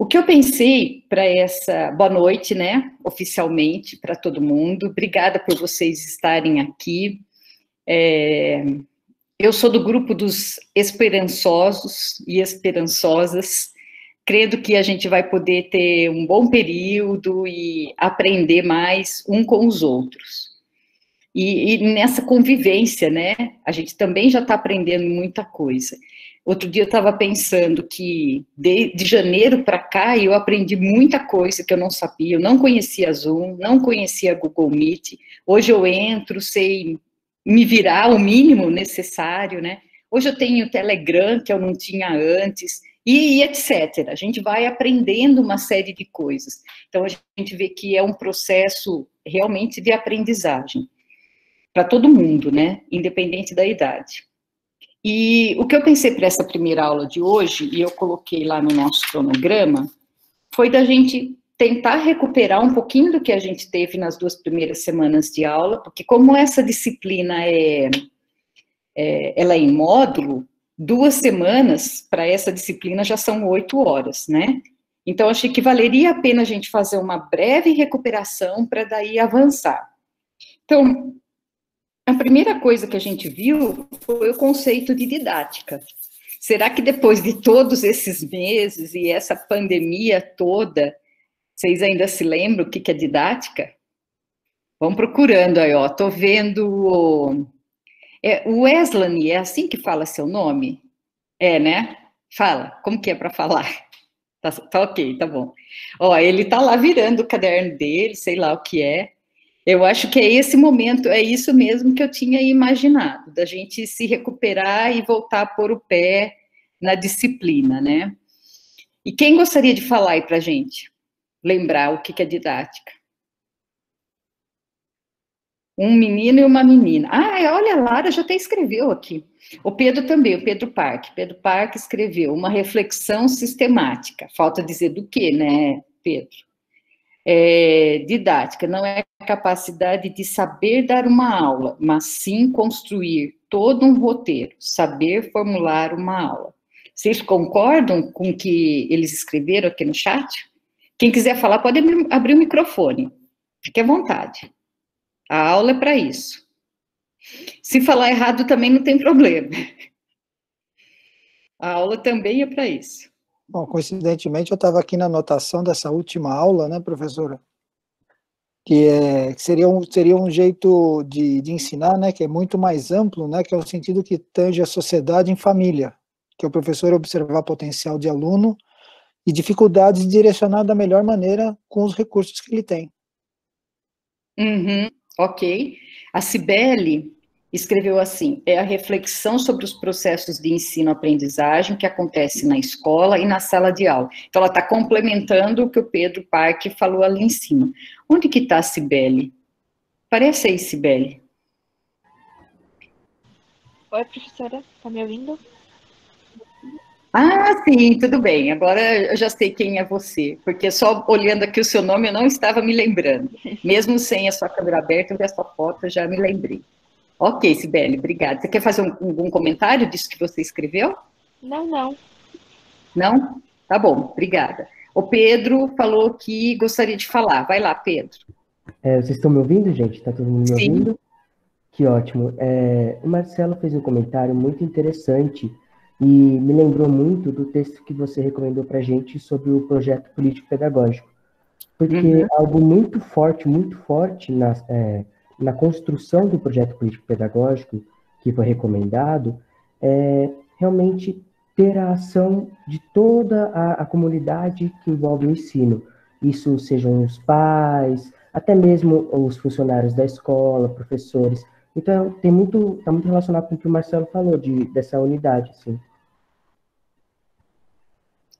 O que eu pensei para essa... Boa noite, né? Oficialmente, para todo mundo. Obrigada por vocês estarem aqui. Eu sou do grupo dos esperançosos e esperançosas. Creio que a gente vai poder ter um bom período e aprender mais um com os outros. E nessa convivência, né? A gente também já está aprendendo muita coisa. Outro dia eu estava pensando que de janeiro para cá eu aprendi muita coisa que eu não sabia. Eu não conhecia Zoom, não conhecia Google Meet. Hoje eu entro, sei me virar o mínimo necessário, né? Hoje eu tenho Telegram, que eu não tinha antes, e etc. A gente vai aprendendo uma série de coisas. Então, a gente vê que é um processo realmente de aprendizagem para todo mundo, né? Independente da idade. E o que eu pensei para essa primeira aula de hoje, e eu coloquei lá no nosso cronograma, foi da gente tentar recuperar um pouquinho do que a gente teve nas 2 primeiras semanas de aula, porque como essa disciplina ela é em módulo, 2 semanas para essa disciplina já são 8 horas, né? Então, achei que valeria a pena a gente fazer uma breve recuperação para daí avançar. Então, a primeira coisa que a gente viu foi o conceito de didática. Será que depois de todos esses meses e essa pandemia toda, vocês ainda se lembram o que é didática? Vão procurando aí, ó. Tô vendo o Wesley, é assim que fala seu nome? É, né? Fala, como que é para falar? Tá ok, tá bom. Ó, ele tá lá virando o caderno dele, sei lá o que é. Eu acho que é esse momento, é isso mesmo que eu tinha imaginado, da gente se recuperar e voltar a pôr o pé na disciplina, né? E quem gostaria de falar aí pra gente? Lembrar o que é didática? Um menino e uma menina. Ah, olha, a Lara já até escreveu aqui. O Pedro também, o Pedro Parque. Pedro Parque escreveu uma reflexão sistemática. Falta dizer do que, né, Pedro? Didática não é a capacidade de saber dar uma aula, mas sim construir todo um roteiro, saber formular uma aula. Vocês concordam com o que eles escreveram aqui no chat? Quem quiser falar pode abrir o microfone, fique à vontade. A aula é para isso. Se falar errado também não tem problema. A aula também é para isso. Bom, coincidentemente eu estava aqui na anotação dessa última aula, né, professora? Que seria um jeito de ensinar, né, que é muito mais amplo, né, que é o sentido que tange a sociedade em família, que é o professor observar potencial de aluno e dificuldades e direcionar da melhor maneira com os recursos que ele tem. Ok. A Cibele escreveu assim: é a reflexão sobre os processos de ensino-aprendizagem que acontece na escola e na sala de aula. Então, ela está complementando o que o Pedro Parque falou ali em cima. Onde que está a Cibele? Aparece aí, Cibele. Oi, professora, tá me ouvindo? Ah, sim, tudo bem. Agora eu já sei quem é você, porque só olhando aqui o seu nome eu não estava me lembrando. Mesmo sem a sua câmera aberta, eu vi a sua foto, eu já me lembrei. Ok, Sibeli, obrigada. Você quer fazer algum comentário disso que você escreveu? Não. Não? Tá bom, obrigada. O Pedro falou que gostaria de falar. Vai lá, Pedro. Vocês estão me ouvindo, gente? Tá todo mundo me Sim. ouvindo? Que ótimo. O Marcelo fez um comentário muito interessante e me lembrou muito do texto que você recomendou para a gente sobre o projeto político-pedagógico. Porque algo muito forte na construção do projeto político-pedagógico que foi recomendado é realmente ter a ação de toda a comunidade que envolve o ensino. Isso sejam os pais, até mesmo os funcionários da escola, professores. Então, está muito relacionado com o que o Marcelo falou, dessa unidade, sim.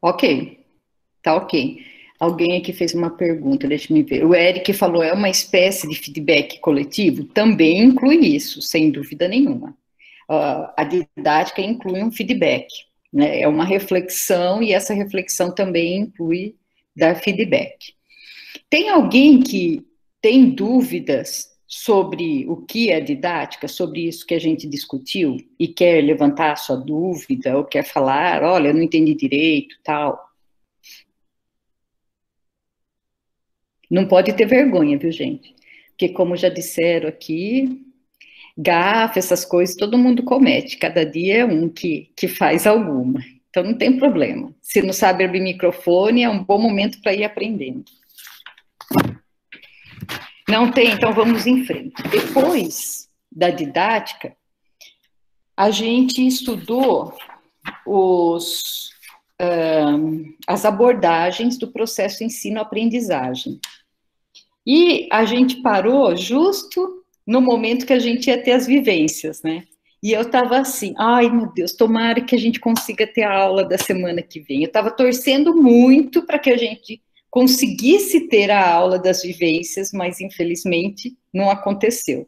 Ok, tá ok. Alguém aqui fez uma pergunta, deixa eu ver. O Eric falou, é uma espécie de feedback coletivo? Também inclui isso, sem dúvida nenhuma. A didática inclui um feedback, né? É uma reflexão, e essa reflexão também inclui dar feedback. Tem alguém que tem dúvidas sobre o que é didática, sobre isso que a gente discutiu, e quer levantar a sua dúvida, ou quer falar, olha, eu não entendi direito, tal? Não pode ter vergonha, viu, gente? Porque, como já disseram aqui, gafe, essas coisas, todo mundo comete. Cada dia é um que faz alguma. Então, não tem problema. Se não sabe abrir microfone, é um bom momento para ir aprendendo. Não tem? Então, vamos em frente. Depois da didática, a gente estudou as abordagens do processo ensino-aprendizagem. E a gente parou justo no momento que a gente ia ter as vivências, né? E eu estava assim, ai meu Deus, tomara que a gente consiga ter a aula da semana que vem. Eu estava torcendo muito para que a gente conseguisse ter a aula das vivências, mas infelizmente não aconteceu.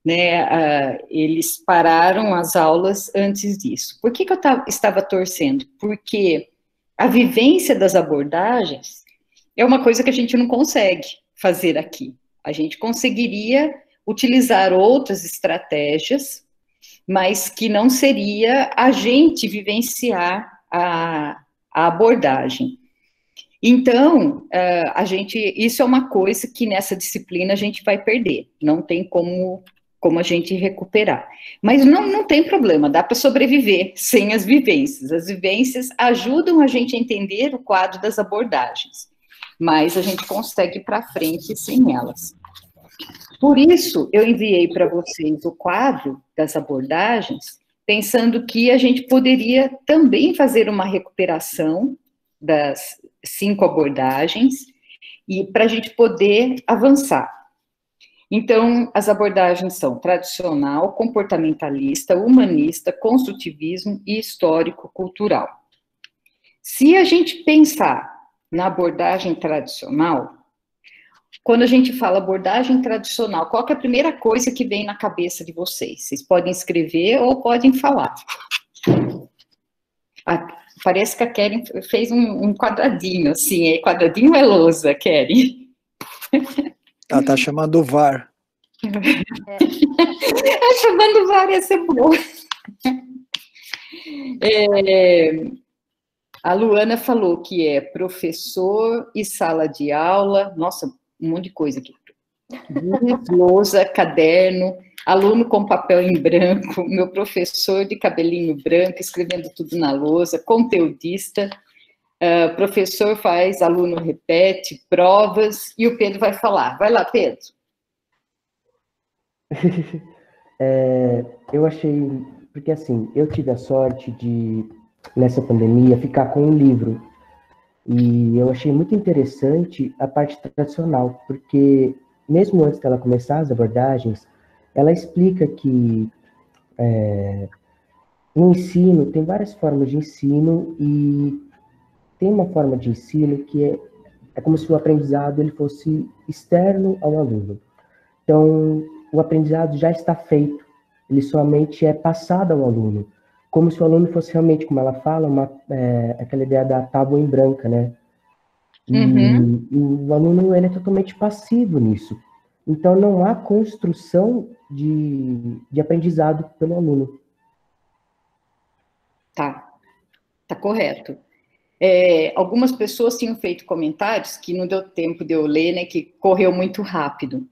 Né, eles pararam as aulas antes disso. Por que eu estava torcendo? Porque a vivência das abordagens é uma coisa que a gente não consegue fazer aqui. A gente conseguiria utilizar outras estratégias, mas que não seria a gente vivenciar a abordagem. Então, isso é uma coisa que nessa disciplina a gente vai perder, não tem como a gente recuperar. Mas não tem problema, dá para sobreviver sem as vivências. As vivências ajudam a gente a entender o quadro das abordagens, mas a gente consegue ir para frente sem elas. Por isso, eu enviei para vocês o quadro das abordagens, pensando que a gente poderia também fazer uma recuperação das 5 abordagens, e para a gente poder avançar. Então, as abordagens são tradicional, comportamentalista, humanista, construtivismo e histórico-cultural. Se a gente pensar na abordagem tradicional, quando a gente fala abordagem tradicional, qual que é a primeira coisa que vem na cabeça de vocês? Vocês podem escrever ou podem falar. Parece que a Keren fez um quadradinho, assim, quadradinho é lousa, Keren. Ela tá chamando o VAR. Chamando o VAR ia ser bom. A Luana falou que é professor e sala de aula, nossa, um monte de coisa aqui. Lousa, caderno, aluno com papel em branco, meu professor de cabelinho branco, escrevendo tudo na lousa, conteudista, professor faz, aluno repete, provas, e o Pedro vai falar. Vai lá, Pedro. Eu achei, porque assim, eu tive a sorte de, nessa pandemia, ficar com um livro, e eu achei muito interessante a parte tradicional, porque mesmo antes dela começar as abordagens, ela explica que o ensino, tem várias formas de ensino, e tem uma forma de ensino que é como se o aprendizado ele fosse externo ao aluno. Então, o aprendizado já está feito, ele somente é passado ao aluno, como se o aluno fosse realmente, como ela fala, aquela ideia da tábua em branca, né? E o aluno ele é totalmente passivo nisso. Então, não há construção de aprendizado pelo aluno. Tá correto. Algumas pessoas tinham feito comentários que não deu tempo de eu ler, né, que correu muito rápido.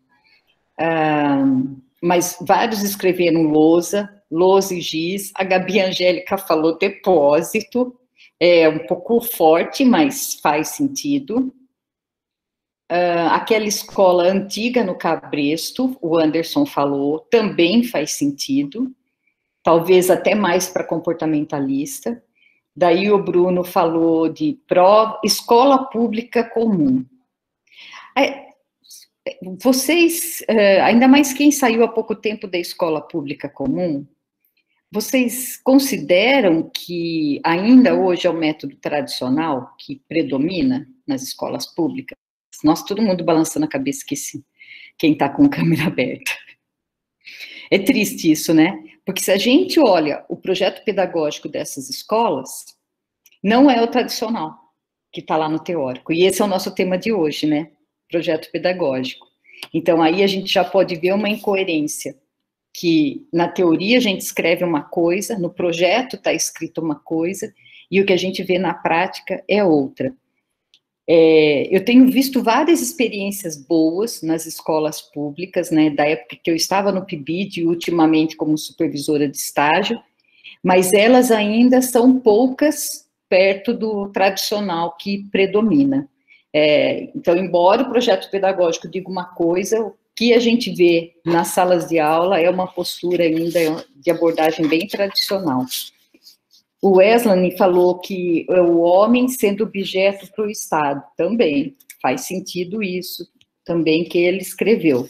Mas vários escreveram lousa e giz, a Gabi Angélica falou depósito, um pouco forte, mas faz sentido. Aquela escola antiga no Cabresto, o Anderson falou, também faz sentido, talvez até mais para comportamentalista. Daí o Bruno falou de escola pública comum. Vocês, ainda mais quem saiu há pouco tempo da escola pública comum, vocês consideram que ainda hoje é o método tradicional que predomina nas escolas públicas? Nossa, todo mundo balançando a cabeça que sim, quem está com a câmera aberta. É triste isso, né? Porque se a gente olha o projeto pedagógico dessas escolas, não é o tradicional que está lá no teórico. E esse é o nosso tema de hoje, né? Projeto pedagógico. Então, aí a gente já pode ver uma incoerência, que na teoria a gente escreve uma coisa, no projeto está escrito uma coisa, e o que a gente vê na prática é outra. Eu tenho visto várias experiências boas nas escolas públicas, né, da época que eu estava no PIBID e ultimamente como supervisora de estágio, mas elas ainda são poucas perto do tradicional que predomina. Então, embora o projeto pedagógico diga uma coisa, o que a gente vê nas salas de aula é uma postura ainda de abordagem bem tradicional. O Wesley falou que é o homem sendo objeto para o Estado, também faz sentido isso, também que ele escreveu.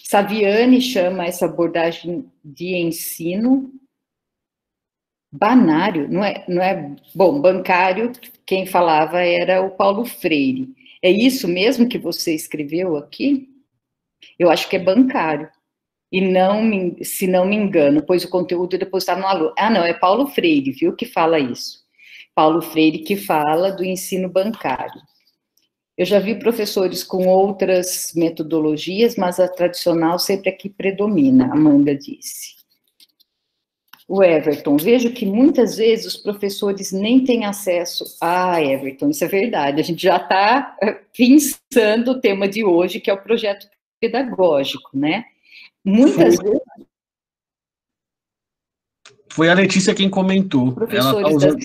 Saviani chama essa abordagem de ensino banário, não é, bom, bancário, quem falava era o Paulo Freire. É isso mesmo que você escreveu aqui? Eu acho que é bancário. E se não me engano, pois o conteúdo é depositado no aluno. Ah, não, é Paulo Freire, viu, que fala isso. Paulo Freire que fala do ensino bancário. Eu já vi professores com outras metodologias, mas a tradicional sempre é que predomina, Amanda disse. O Everton, vejo que muitas vezes os professores nem têm acesso a Everton, isso é verdade, a gente já está pensando o tema de hoje, que é o projeto pedagógico, né? Muitas vezes... Foi a Letícia quem comentou. Ela tá usando...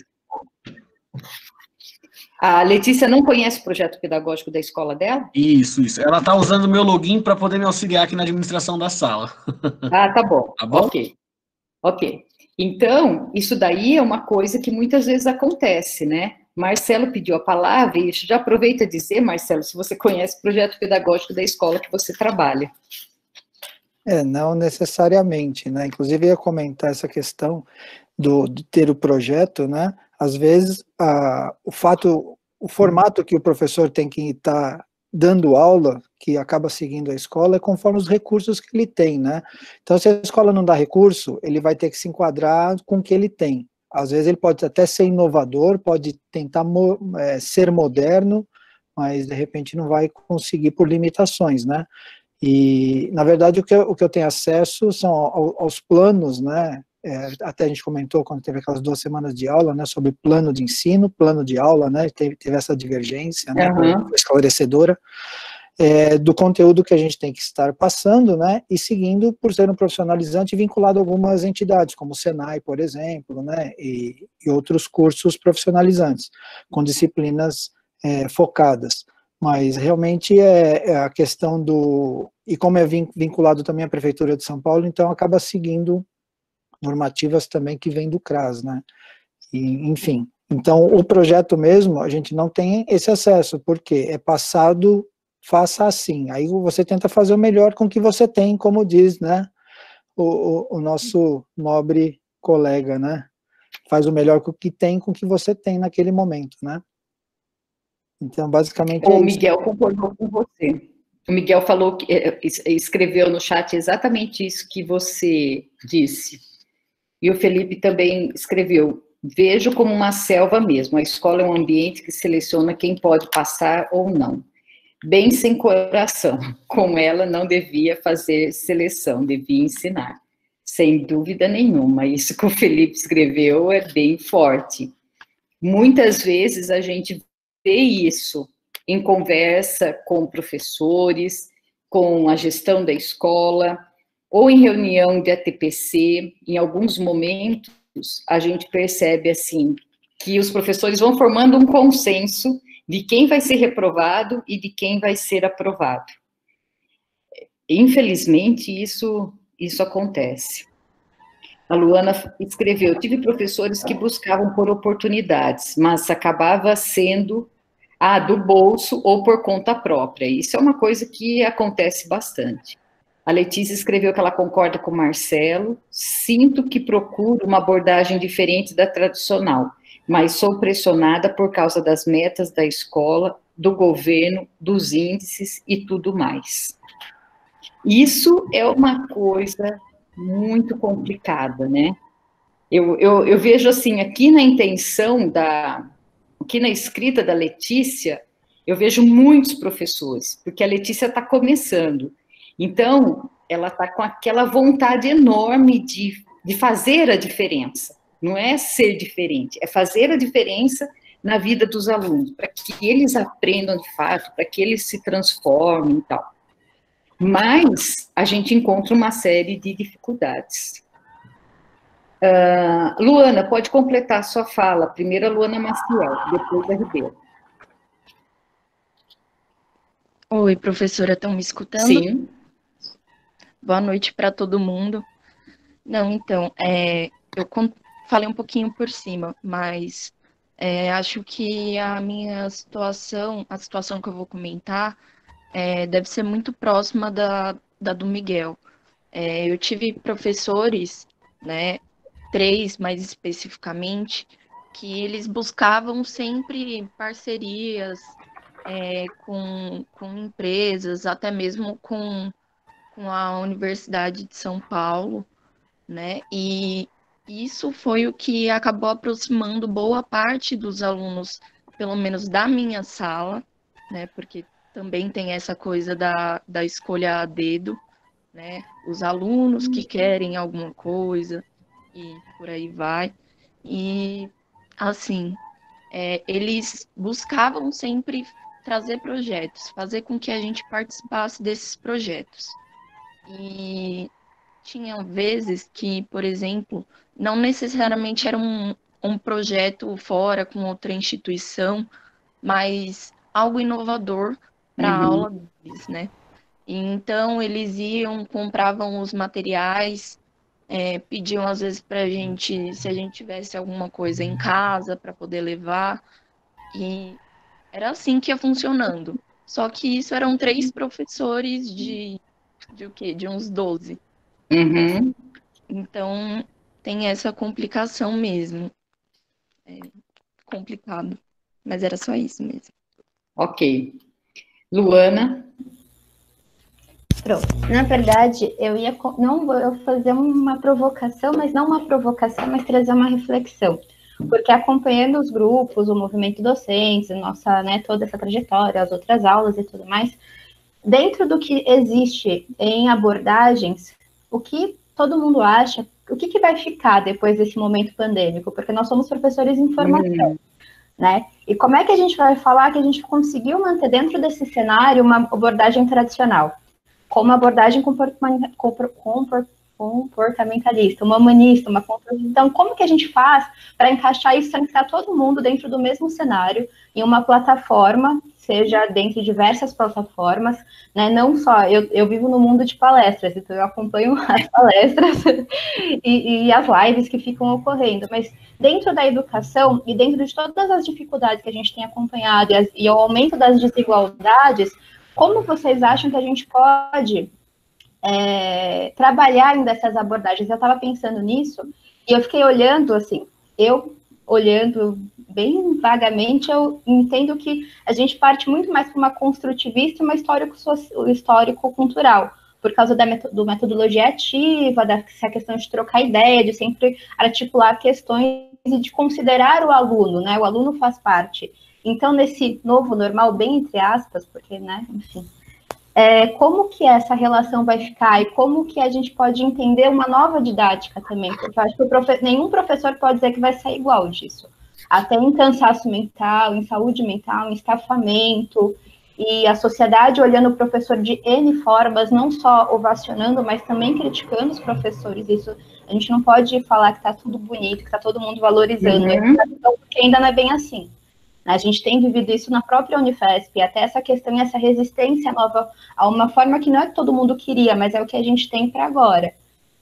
A Letícia não conhece o projeto pedagógico da escola dela? Isso. Ela está usando o meu login para poder me auxiliar aqui na administração da sala. Ah, tá bom. Tá bom? Ok. Então, isso daí é uma coisa que muitas vezes acontece, né? Marcelo pediu a palavra e já aproveita dizer, Marcelo, se você conhece o projeto pedagógico da escola que você trabalha. Não necessariamente, né? Inclusive, eu ia comentar essa questão de ter o projeto, né? Às vezes, o formato que o professor tem que estar dando aula, que acaba seguindo a escola, é conforme os recursos que ele tem, né? Então, se a escola não dá recurso, ele vai ter que se enquadrar com o que ele tem. Às vezes, ele pode até ser inovador, pode tentar ser moderno, mas, de repente, não vai conseguir por limitações, né? E, na verdade, o que eu tenho acesso são aos planos, né? Até a gente comentou quando teve aquelas 2 semanas de aula, né, sobre plano de ensino, plano de aula, né, teve essa divergência, né, esclarecedora, do conteúdo que a gente tem que estar passando, né, e seguindo por ser um profissionalizante vinculado a algumas entidades, como o Senai, por exemplo, né, e outros cursos profissionalizantes, com disciplinas focadas. Mas realmente é a questão e como é vinculado também à Prefeitura de São Paulo, então acaba seguindo normativas também que vêm do CRAS, né? E, enfim, então o projeto mesmo, a gente não tem esse acesso, porque é passado, faça assim, aí você tenta fazer o melhor com o que você tem, como diz, né, o nosso nobre colega, né, faz o melhor com o que tem, com o que você tem naquele momento, né. Então, basicamente O Miguel concordou com você. O Miguel falou que escreveu no chat exatamente isso que você disse. E o Felipe também escreveu, vejo como uma selva mesmo, a escola é um ambiente que seleciona quem pode passar ou não. Bem sem coração, com ela não devia fazer seleção, devia ensinar. Sem dúvida nenhuma, isso que o Felipe escreveu é bem forte. Muitas vezes a gente vê isso em conversa com professores, com a gestão da escola, ou em reunião de ATPC, em alguns momentos, a gente percebe, assim, que os professores vão formando um consenso de quem vai ser reprovado e de quem vai ser aprovado. Infelizmente, isso acontece. A Luana escreveu, tive professores que buscavam por oportunidades, mas acabava sendo do bolso ou por conta própria. Isso é uma coisa que acontece bastante. A Letícia escreveu que ela concorda com o Marcelo, sinto que procuro uma abordagem diferente da tradicional, mas sou pressionada por causa das metas da escola, do governo, dos índices e tudo mais. Isso é uma coisa muito complicada, né? Eu vejo assim, aqui na intenção aqui na escrita da Letícia, eu vejo muitos professores, porque a Letícia está começando. Então, ela está com aquela vontade enorme de fazer a diferença, não é ser diferente, é fazer a diferença na vida dos alunos, para que eles aprendam de fato, para que eles se transformem e tal. Mas a gente encontra uma série de dificuldades. Luana, pode completar a sua fala. Primeiro a Luana Maciel, depois a Ribeiro. Oi, professora, estão me escutando? Sim. Boa noite para todo mundo. Não, então, eu falei um pouquinho por cima, mas acho que a minha situação, a situação que eu vou comentar, deve ser muito próxima da do Miguel. Eu tive professores, né, 3 mais especificamente, que eles buscavam sempre parcerias com empresas, até mesmo com a Universidade de São Paulo, né? E isso foi o que acabou aproximando boa parte dos alunos, pelo menos da minha sala, né? Porque também tem essa coisa da escolha a dedo, né? Os alunos que querem alguma coisa e por aí vai. E, assim, eles buscavam sempre trazer projetos, fazer com que a gente participasse desses projetos. E tinha vezes que, por exemplo, não necessariamente era um projeto fora com outra instituição, mas algo inovador para a aula deles, né? E então eles iam, compravam os materiais, pediam às vezes para a gente, se a gente tivesse alguma coisa em casa para poder levar, e era assim que ia funcionando. Só que isso eram 3 professores de o quê? De uns 12. Uhum. Então, tem essa complicação mesmo. É complicado. Mas era só isso mesmo. Ok. Luana? Pronto. Na verdade, eu ia fazer uma provocação, mas não uma provocação, mas trazer uma reflexão. Porque acompanhando os grupos, o movimento docente, nossa, né, toda essa trajetória, as outras aulas e tudo mais, dentro do que existe em abordagens, o que todo mundo acha, o que vai ficar depois desse momento pandêmico? Porque nós somos professores em formação, né? E como é que a gente vai falar que a gente conseguiu manter dentro desse cenário uma abordagem tradicional? Como uma abordagem comportamentalista, uma humanista, então como que a gente faz para encaixar isso, trancar todo mundo dentro do mesmo cenário, em uma plataforma, seja dentro de diversas plataformas, né? Não só, eu vivo no mundo de palestras, então eu acompanho as palestras e as lives que ficam ocorrendo, mas dentro da educação e dentro de todas as dificuldades que a gente tem acompanhado e o aumento das desigualdades, como vocês acham que a gente pode trabalhar em dessas abordagens? Eu estava pensando nisso e eu fiquei olhando, assim, olhando bem vagamente, eu entendo que a gente parte muito mais para uma construtivista e uma histórico-cultural, por causa da metodologia ativa, dessa questão de trocar ideia, de sempre articular questões e de considerar o aluno, né? O aluno faz parte. Então, nesse novo normal, bem entre aspas, porque, né, enfim, como que essa relação vai ficar e como que a gente pode entender uma nova didática também, porque eu acho que nenhum professor pode dizer que vai sair igual disso. Até em cansaço mental, em saúde mental, em estafamento, e a sociedade olhando o professor de N formas, não só ovacionando, mas também criticando os professores. Isso, a gente não pode falar que está tudo bonito, que está todo mundo valorizando a educação, porque ainda não é bem assim. A gente tem vivido isso na própria Unifesp, até essa questão e essa resistência nova a uma forma que não é que todo mundo queria, mas é o que a gente tem para agora.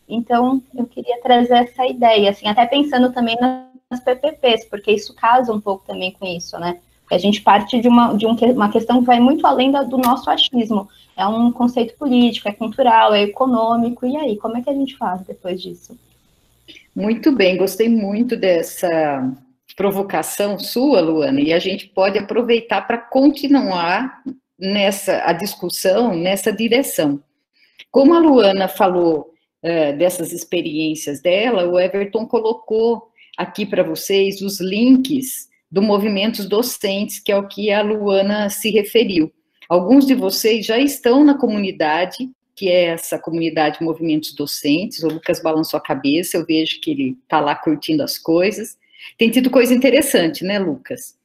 Então, eu queria trazer essa ideia, assim, até pensando também nas PPPs, porque isso casa um pouco também com isso, né? Porque a gente parte de uma questão que vai muito além do nosso achismo. É um conceito político, é cultural, é econômico, e aí, como é que a gente faz depois disso? Muito bem, gostei muito dessa provocação sua, Luana, e a gente pode aproveitar para continuar a discussão nessa direção. Como a Luana falou dessas experiências dela, o Everton colocou aqui para vocês os links do Movimentos Docentes, que é o que a Luana se referiu. Alguns de vocês já estão na comunidade que é essa comunidade Movimentos Docentes. O Lucas balançou a cabeça, eu vejo que ele está lá curtindo as coisas. Tem tido coisa interessante, né, Lucas?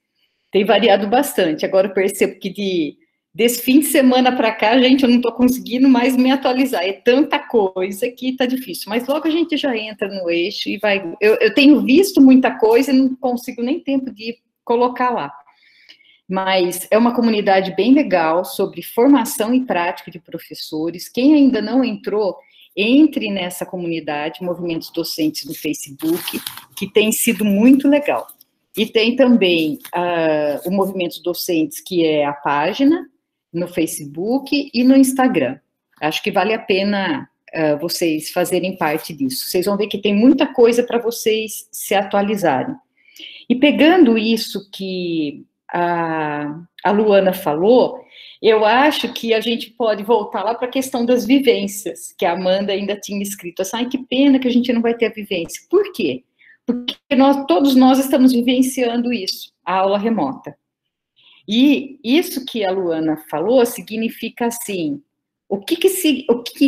Tem variado bastante. Agora eu percebo que desse fim de semana para cá, gente, eu não estou conseguindo mais me atualizar. É tanta coisa que está difícil. Mas logo a gente já entra no eixo e vai... Eu tenho visto muita coisa e não consigo nem tempo de colocar lá. Mas é uma comunidade bem legal sobre formação e prática de professores. Quem ainda não entrou, entre nessa comunidade, Movimentos Docentes no Facebook, que tem sido muito legal. E tem também o Movimentos Docentes, que é a página no Facebook e no Instagram. Acho que vale a pena vocês fazerem parte disso. Vocês vão ver que tem muita coisa para vocês se atualizarem. E pegando isso que a Luana falou, eu acho que a gente pode voltar lá para a questão das vivências, que a Amanda ainda tinha escrito assim, ai, que pena que a gente não vai ter a vivência. Por quê? Porque todos nós estamos vivenciando isso, a aula remota. E isso que a Luana falou significa assim,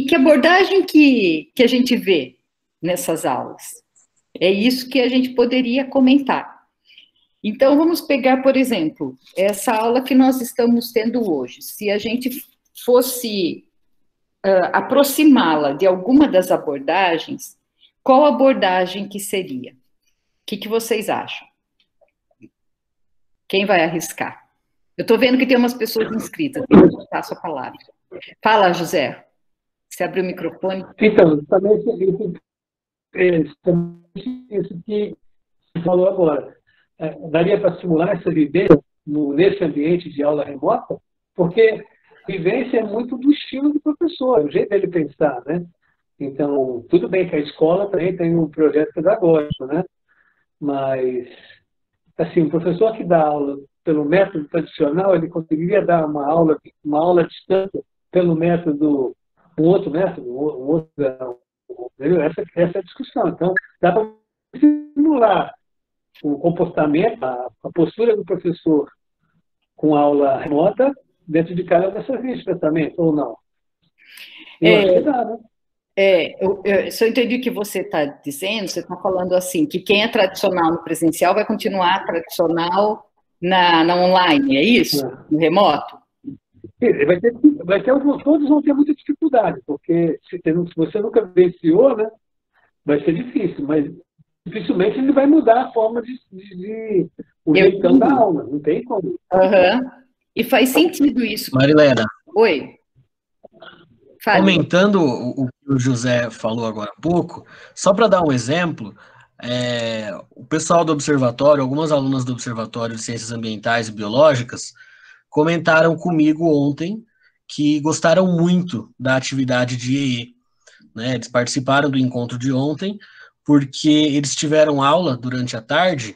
que abordagem que a gente vê nessas aulas? É isso que a gente poderia comentar. Então, vamos pegar, por exemplo, essa aula que nós estamos tendo hoje. Se a gente fosse aproximá-la de alguma das abordagens, qual abordagem que seria? O que vocês acham? Quem vai arriscar? Eu estou vendo que tem umas pessoas inscritas. Eu passo a palavra. Fala, José. Você abriu o microfone? Então, também isso que você falou agora. Daria para simular essa vivência nesse ambiente de aula remota, porque a vivência é muito do estilo do professor, o jeito dele pensar, né? Então, tudo bem que a escola também tem um projeto pedagógico, né? Mas, assim, o professor que dá aula pelo método tradicional, ele conseguiria dar uma aula à distância pelo método, um outro método, essa é a discussão. Então, dá para simular o comportamento, a postura do professor com aula remota dentro de cada dessas linhas de pensamento, ou não? Eu acho que dá, né? Se eu entendi o que você está dizendo, você está falando assim, que quem é tradicional no presencial vai continuar tradicional na online, é isso? No remoto? Todos vão ter muita dificuldade, porque se você nunca vivenciou, né, vai ser difícil, mas dificilmente ele vai mudar a forma o jeitão da aula, não tem como. Uhum. E faz sentido isso. Marilena. Oi. Fale. Comentando o que o José falou agora há pouco, só para dar um exemplo, o pessoal do observatório, algumas alunas do Observatório de Ciências Ambientais e Biológicas, comentaram comigo ontem que gostaram muito da atividade de EE. Né? Eles participaram do encontro de ontem, porque eles tiveram aula durante a tarde,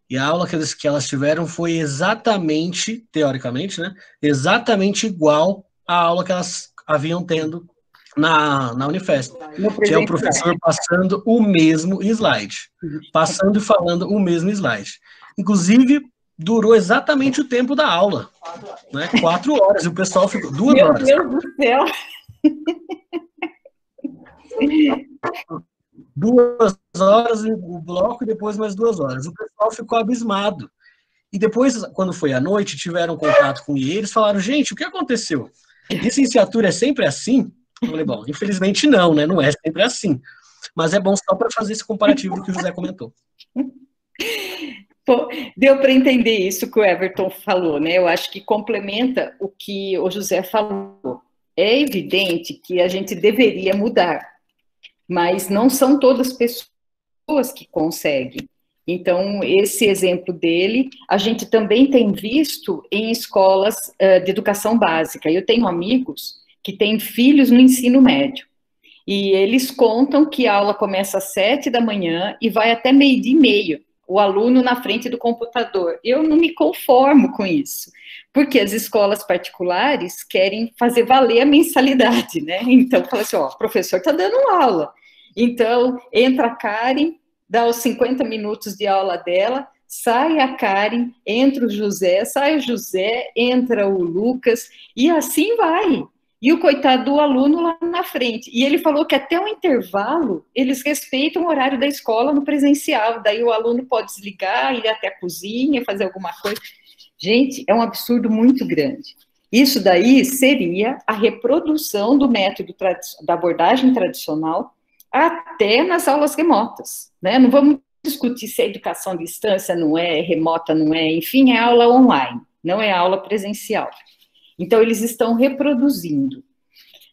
e a aula que elas tiveram foi exatamente, teoricamente, né, exatamente igual à aula que elas haviam tendo na Unifesp, que é o professor passando o mesmo slide, passando e falando o mesmo slide. Inclusive, durou exatamente o tempo da aula, né, 4 horas, e o pessoal ficou 2 horas. Meu Deus do céu! 2 horas o bloco e depois mais 2 horas. O pessoal ficou abismado. E depois, quando foi à noite, tiveram contato com eles, falaram, gente, o que aconteceu? Licenciatura é sempre assim? Eu falei, bom, infelizmente não, né? Não é sempre assim. Mas é bom só para fazer esse comparativo do que o José comentou. Pô, deu para entender isso que o Everton falou, né? Eu acho que complementa o que o José falou. É evidente que a gente deveria mudar, mas não são todas as pessoas que conseguem. Então, esse exemplo dele, a gente também tem visto em escolas de educação básica. Eu tenho amigos que têm filhos no ensino médio, e eles contam que a aula começa às 7 da manhã e vai até 12:30, o aluno na frente do computador. Eu não me conformo com isso, porque as escolas particulares querem fazer valer a mensalidade, né? Então, fala assim, ó, o professor está dando aula. Então, entra a Karen, dá os 50 minutos de aula dela, sai a Karen, entra o José, sai o José, entra o Lucas, e assim vai. e o coitado do aluno lá na frente. E ele falou que até o intervalo, eles respeitam o horário da escola no presencial, daí o aluno pode desligar, ir até a cozinha, fazer alguma coisa. Gente, é um absurdo muito grande. Isso daí seria a reprodução do método da abordagem tradicional até nas aulas remotas, né? Não vamos discutir se a educação à distância não é, remota não é, enfim, é aula online, não é aula presencial. Então, eles estão reproduzindo.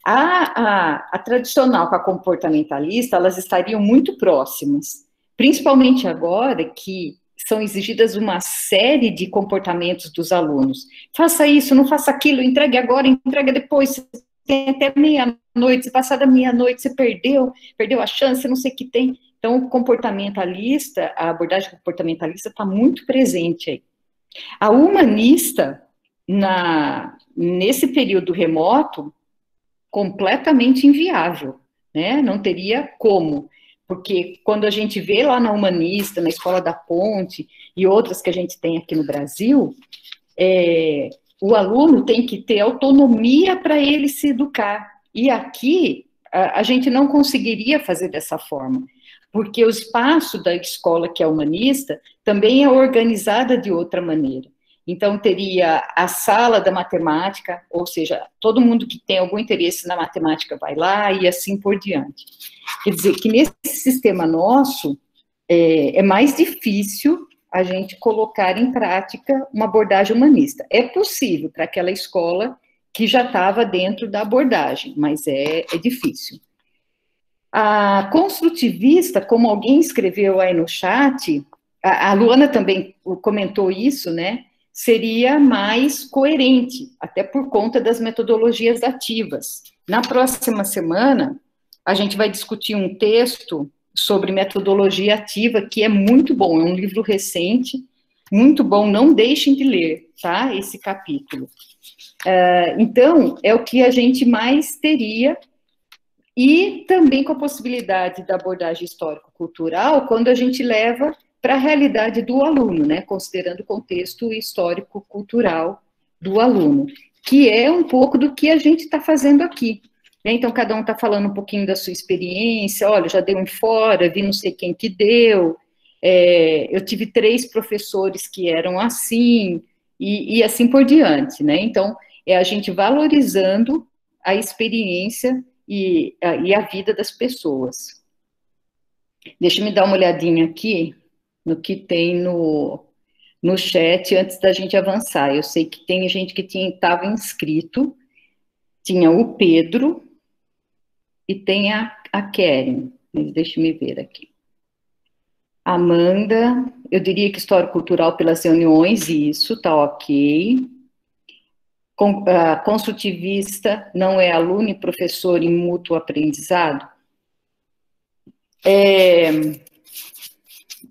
A tradicional com a comportamentalista, elas estariam muito próximas, principalmente agora que são exigidas uma série de comportamentos dos alunos. Faça isso, não faça aquilo, entregue agora, entregue depois, você tem até meia-noite, se passar da meia-noite, você perdeu a chance, não sei o que tem. Então, o comportamentalista, a abordagem comportamentalista está muito presente aí. A humanista, nesse período remoto, completamente inviável, né? Não teria como, porque quando a gente vê lá na Humanista, na Escola da Ponte e outras que a gente tem aqui no Brasil, o aluno tem que ter autonomia para ele se educar. E aqui, a gente não conseguiria fazer dessa forma, porque o espaço da escola que é humanista também é organizada de outra maneira. Então, teria a sala da matemática, ou seja, todo mundo que tem algum interesse na matemática vai lá e assim por diante. Quer dizer, que nesse sistema nosso, é mais difícil a gente colocar em prática uma abordagem humanista. É possível para aquela escola que já estava dentro da abordagem, mas é difícil. A construtivista, como alguém escreveu aí no chat, a Luana também comentou isso, né? Seria mais coerente, até por conta das metodologias ativas. Na próxima semana, a gente vai discutir um texto sobre metodologia ativa, que é muito bom, é um livro recente, muito bom, não deixem de ler, tá? Esse capítulo. Então, é o que a gente mais teria, e também com a possibilidade da abordagem histórico-cultural, quando a gente leva para a realidade do aluno, né, considerando o contexto histórico-cultural do aluno, que é um pouco do que a gente está fazendo aqui. Né? Então, cada um está falando um pouquinho da sua experiência, olha, já dei um fora, vi não sei quem que deu, eu tive 3 professores que eram assim, e assim por diante, né? Então, é a gente valorizando a experiência e a vida das pessoas. Deixa eu me dar uma olhadinha aqui, no que tem no chat, antes da gente avançar. Eu sei que tem gente que estava inscrito, tinha o Pedro, e tem a Keren, deixa eu ver aqui. Amanda, eu diria que história cultural pelas reuniões, isso, tá ok. Construtivista não é aluno e professor em mútuo aprendizado?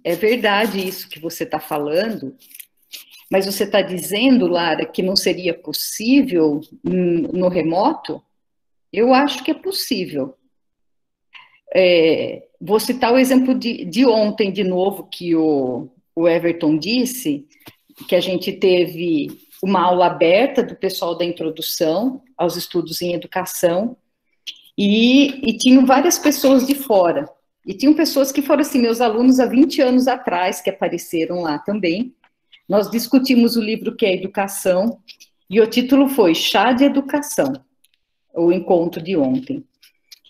É verdade isso que você está falando, mas você está dizendo, Lara, que não seria possível no remoto? Eu acho que é possível. Vou citar o exemplo de ontem, de novo, que o Everton disse, que a gente teve uma aula aberta do pessoal da introdução aos estudos em educação, e tinham várias pessoas de fora. E tinham pessoas que foram, assim, meus alunos há 20 anos atrás, que apareceram lá também. Nós discutimos o livro que é Educação, e o título foi Chá de Educação, o encontro de ontem.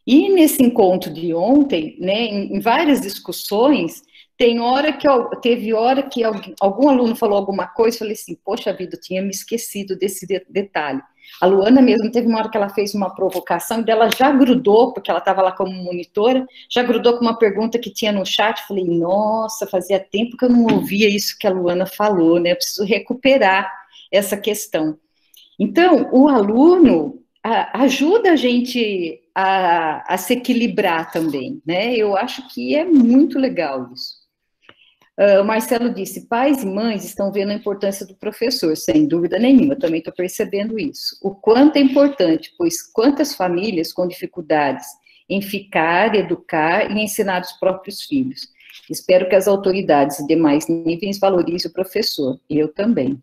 E nesse encontro de ontem, né, em várias discussões, teve hora que algum aluno falou alguma coisa, eu falei assim, poxa vida, eu tinha me esquecido desse detalhe. A Luana mesmo, teve uma hora que ela fez uma provocação, e ela já grudou, porque ela estava lá como monitora, já grudou com uma pergunta que tinha no chat, falei, nossa, fazia tempo que eu não ouvia isso que a Luana falou, né, eu preciso recuperar essa questão. Então, o aluno ajuda a gente a se equilibrar também, né, eu acho que é muito legal isso. O Marcelo disse, pais e mães estão vendo a importância do professor, sem dúvida nenhuma, eu também estou percebendo isso. O quanto é importante, pois quantas famílias com dificuldades em ficar, educar e ensinar os próprios filhos. Espero que as autoridades de demais níveis valorizem o professor, e eu também.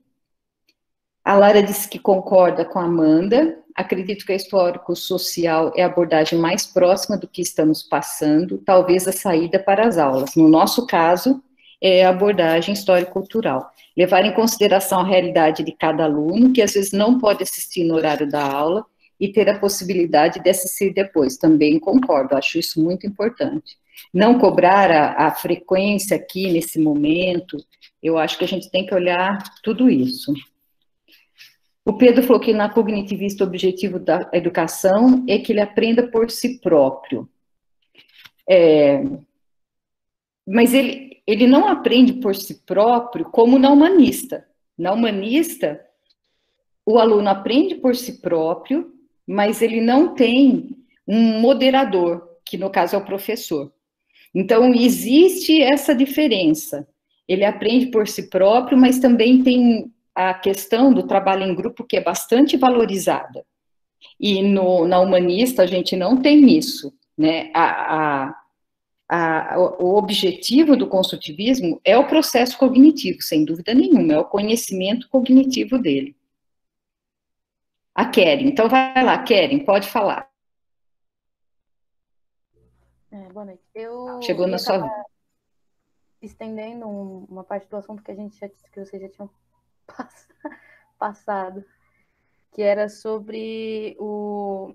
A Lara disse que concorda com a Amanda, acredito que a histórico-social é a abordagem mais próxima do que estamos passando, talvez a saída para as aulas. No nosso caso, é a abordagem histórico-cultural. Levar em consideração a realidade de cada aluno, que às vezes não pode assistir no horário da aula, e ter a possibilidade de assistir depois. Também concordo, acho isso muito importante. Não cobrar a frequência aqui, nesse momento, eu acho que a gente tem que olhar tudo isso. O Pedro falou que na cognitivista o objetivo da educação é que ele aprenda por si próprio. Mas ele não aprende por si próprio como na humanista. Na humanista, o aluno aprende por si próprio, mas ele não tem um moderador, que no caso é o professor. Então, existe essa diferença. Ele aprende por si próprio, mas também tem a questão do trabalho em grupo, que é bastante valorizada. E na humanista, a gente não tem isso, né? O objetivo do construtivismo é o processo cognitivo, sem dúvida nenhuma, é o conhecimento cognitivo dele. A Keren, então vai lá, Keren, pode falar. Boa noite. Chegou na sua vez. Estendendo uma parte do assunto que vocês já tinham passado, que era sobre o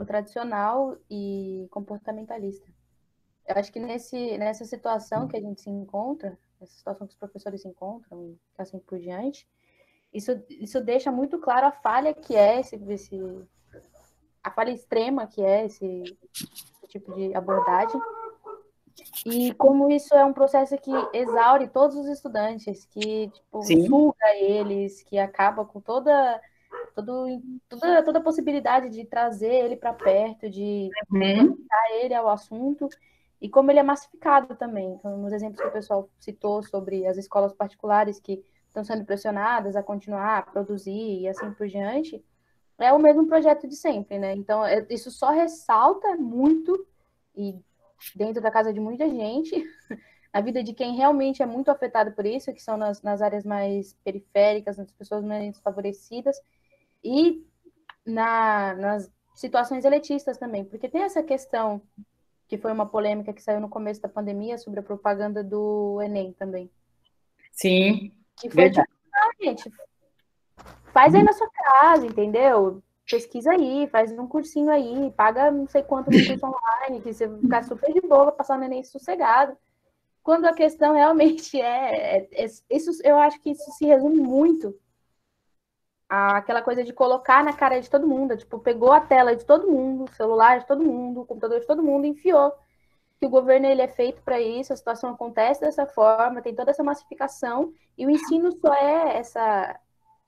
tradicional e comportamentalista. Eu acho que nessa situação que a gente se encontra, nessa situação que os professores se encontram, e assim por diante, isso deixa muito claro a falha que é a falha extrema que é esse tipo de abordagem, e como isso é um processo que exaure todos os estudantes, que tipo, suga eles, que acaba com toda a possibilidade de trazer ele para perto, de conectar ele ao assunto, e como ele é massificado também. Então, nos exemplos que o pessoal citou sobre as escolas particulares que estão sendo pressionadas a continuar a produzir e assim por diante, é o mesmo projeto de sempre, né? Então, isso só ressalta muito, e dentro da casa de muita gente, a vida de quem realmente é muito afetado por isso, que são nas áreas mais periféricas, nas pessoas menos favorecidas, e nas situações elitistas também, porque tem essa questão, que foi uma polêmica que saiu no começo da pandemia, sobre a propaganda do Enem também. Sim, que foi tipo, gente, faz aí na sua casa, entendeu? Pesquisa aí, faz um cursinho aí, paga não sei quanto no curso online, que você vai ficar super de boa, passar no Enem sossegado. Quando a questão realmente isso, eu acho que isso se resume muito àquela coisa de colocar na cara de todo mundo, tipo, pegou a tela de todo mundo, o celular de todo mundo, o computador de todo mundo e enfiou. Que o governo ele é feito para isso, a situação acontece dessa forma, tem toda essa massificação, e o ensino só é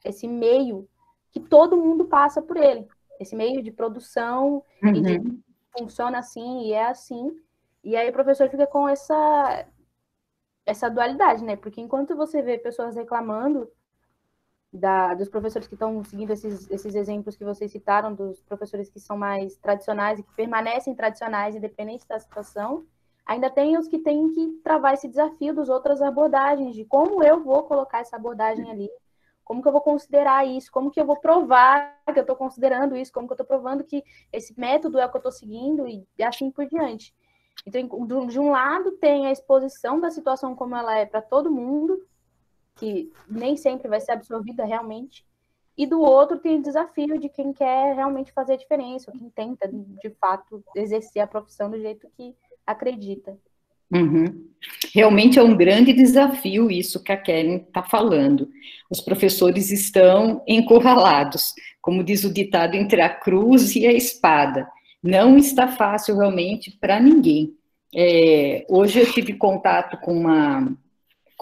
esse meio que todo mundo passa por ele, esse meio de produção, e de funciona assim, e é assim, e aí o professor fica com essa dualidade, né, porque enquanto você vê pessoas reclamando dos professores que estão seguindo esses exemplos que vocês citaram, dos professores que são mais tradicionais e que permanecem tradicionais, independente da situação, ainda tem os que têm que travar esse desafio das outras abordagens, de como eu vou colocar essa abordagem ali, como que eu vou considerar isso, como que eu vou provar que eu estou considerando isso, como que eu estou provando que esse método é o que eu estou seguindo, e assim por diante. Então, de um lado, tem a exposição da situação como ela é para todo mundo, que nem sempre vai ser absorvida realmente, e do outro tem o desafio de quem quer realmente fazer a diferença, ou quem tenta, de fato, exercer a profissão do jeito que acredita. Realmente é um grande desafio isso que a Keren está falando. Os professores estão encurralados, como diz o ditado, entre a cruz e a espada. Não está fácil realmente para ninguém. Hoje eu tive contato com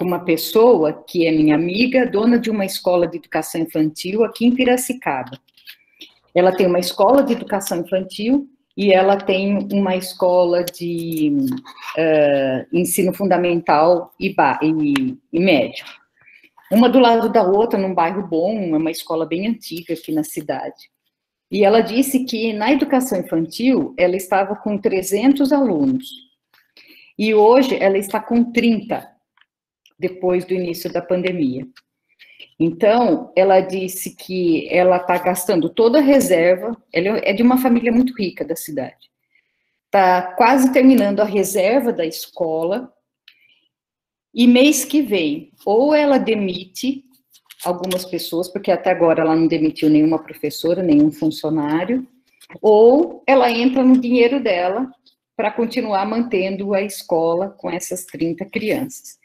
uma pessoa que é minha amiga, dona de uma escola de educação infantil aqui em Piracicaba. Ela tem uma escola de educação infantil e ela tem uma escola de ensino fundamental e médio. Uma do lado da outra, num bairro bom, é uma escola bem antiga aqui na cidade. E ela disse que na educação infantil, ela estava com 300 alunos. E hoje ela está com 30, depois do início da pandemia. Então, ela disse que ela está gastando toda a reserva, ela é de uma família muito rica da cidade, está quase terminando a reserva da escola, e mês que vem, ou ela demite algumas pessoas, porque até agora ela não demitiu nenhuma professora, nenhum funcionário, ou ela entra no dinheiro dela para continuar mantendo a escola com essas 30 crianças.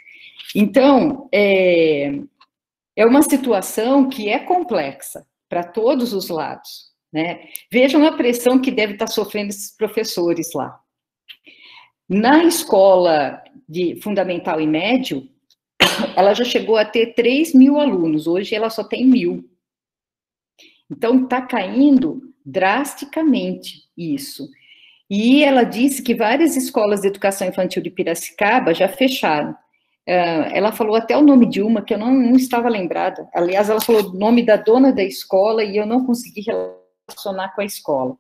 Então, é uma situação que é complexa para todos os lados, né? Vejam a pressão que deve estar sofrendo esses professores lá. Na escola de fundamental e médio, ela já chegou a ter 3.000 alunos, hoje ela só tem 1.000. Então, está caindo drasticamente isso. E ela disse que várias escolas de educação infantil de Piracicaba já fecharam. Ela falou até o nome de uma que eu não estava lembrada. Aliás, ela falou o nome da dona da escola e eu não consegui relacionar com a escola.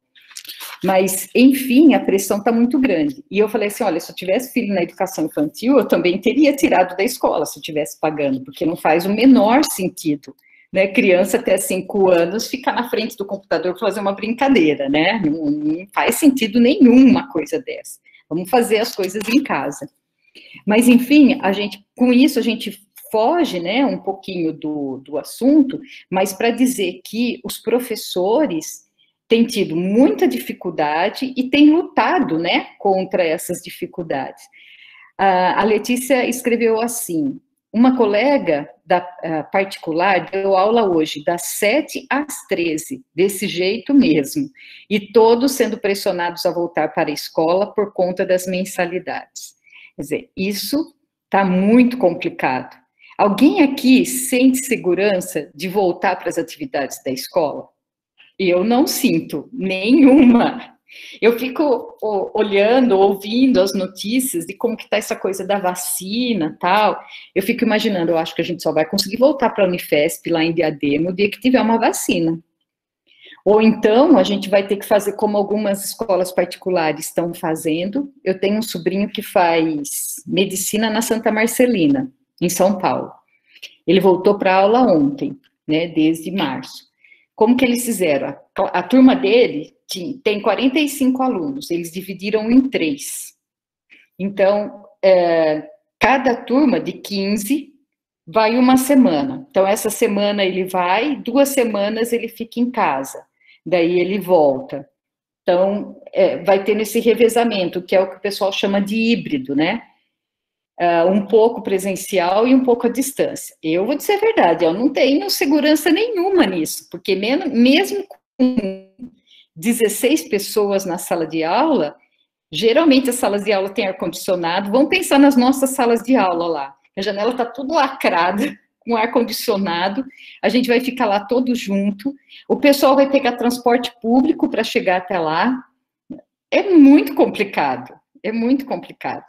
Mas, enfim, a pressão está muito grande. E eu falei assim, olha, se eu tivesse filho na educação infantil, eu também teria tirado da escola se eu estivesse pagando, porque não faz o menor sentido, né? Criança até 5 anos ficar na frente do computador para fazer uma brincadeira, né? Não faz sentido nenhum uma coisa dessa. Vamos fazer as coisas em casa. Mas, enfim, com isso a gente foge, né, um pouquinho do assunto, mas para dizer que os professores têm tido muita dificuldade e têm lutado, né, contra essas dificuldades. A Letícia escreveu assim, uma colega da particular deu aula hoje, das 7 às 13, desse jeito mesmo, e todos sendo pressionados a voltar para a escola por conta das mensalidades. Quer dizer, isso está muito complicado. Alguém aqui sente segurança de voltar para as atividades da escola? Eu não sinto nenhuma. Eu fico olhando, ouvindo as notícias de como que está essa coisa da vacina e tal. Eu fico imaginando, eu acho que a gente só vai conseguir voltar para a Unifesp, lá em Diadema, no dia que tiver uma vacina. Ou então, a gente vai ter que fazer como algumas escolas particulares estão fazendo. Eu tenho um sobrinho que faz medicina na Santa Marcelina, em São Paulo. Ele voltou para a aula ontem, né, desde março. Como que eles fizeram? A turma dele tem 45 alunos, eles dividiram em 3. Então, cada turma de 15 vai uma semana. Então, essa semana ele vai, 2 semanas ele fica em casa. Daí ele volta. Então, vai tendo esse revezamento, que é o que o pessoal chama de híbrido, né? Um pouco presencial e um pouco à distância. Eu vou dizer a verdade, eu não tenho segurança nenhuma nisso, porque mesmo com 16 pessoas na sala de aula, geralmente as salas de aula têm ar-condicionado, vamos pensar nas nossas salas de aula lá. A janela está tudo lacrada, com ar-condicionado, a gente vai ficar lá todo junto, o pessoal vai pegar transporte público para chegar até lá, é muito complicado, é muito complicado.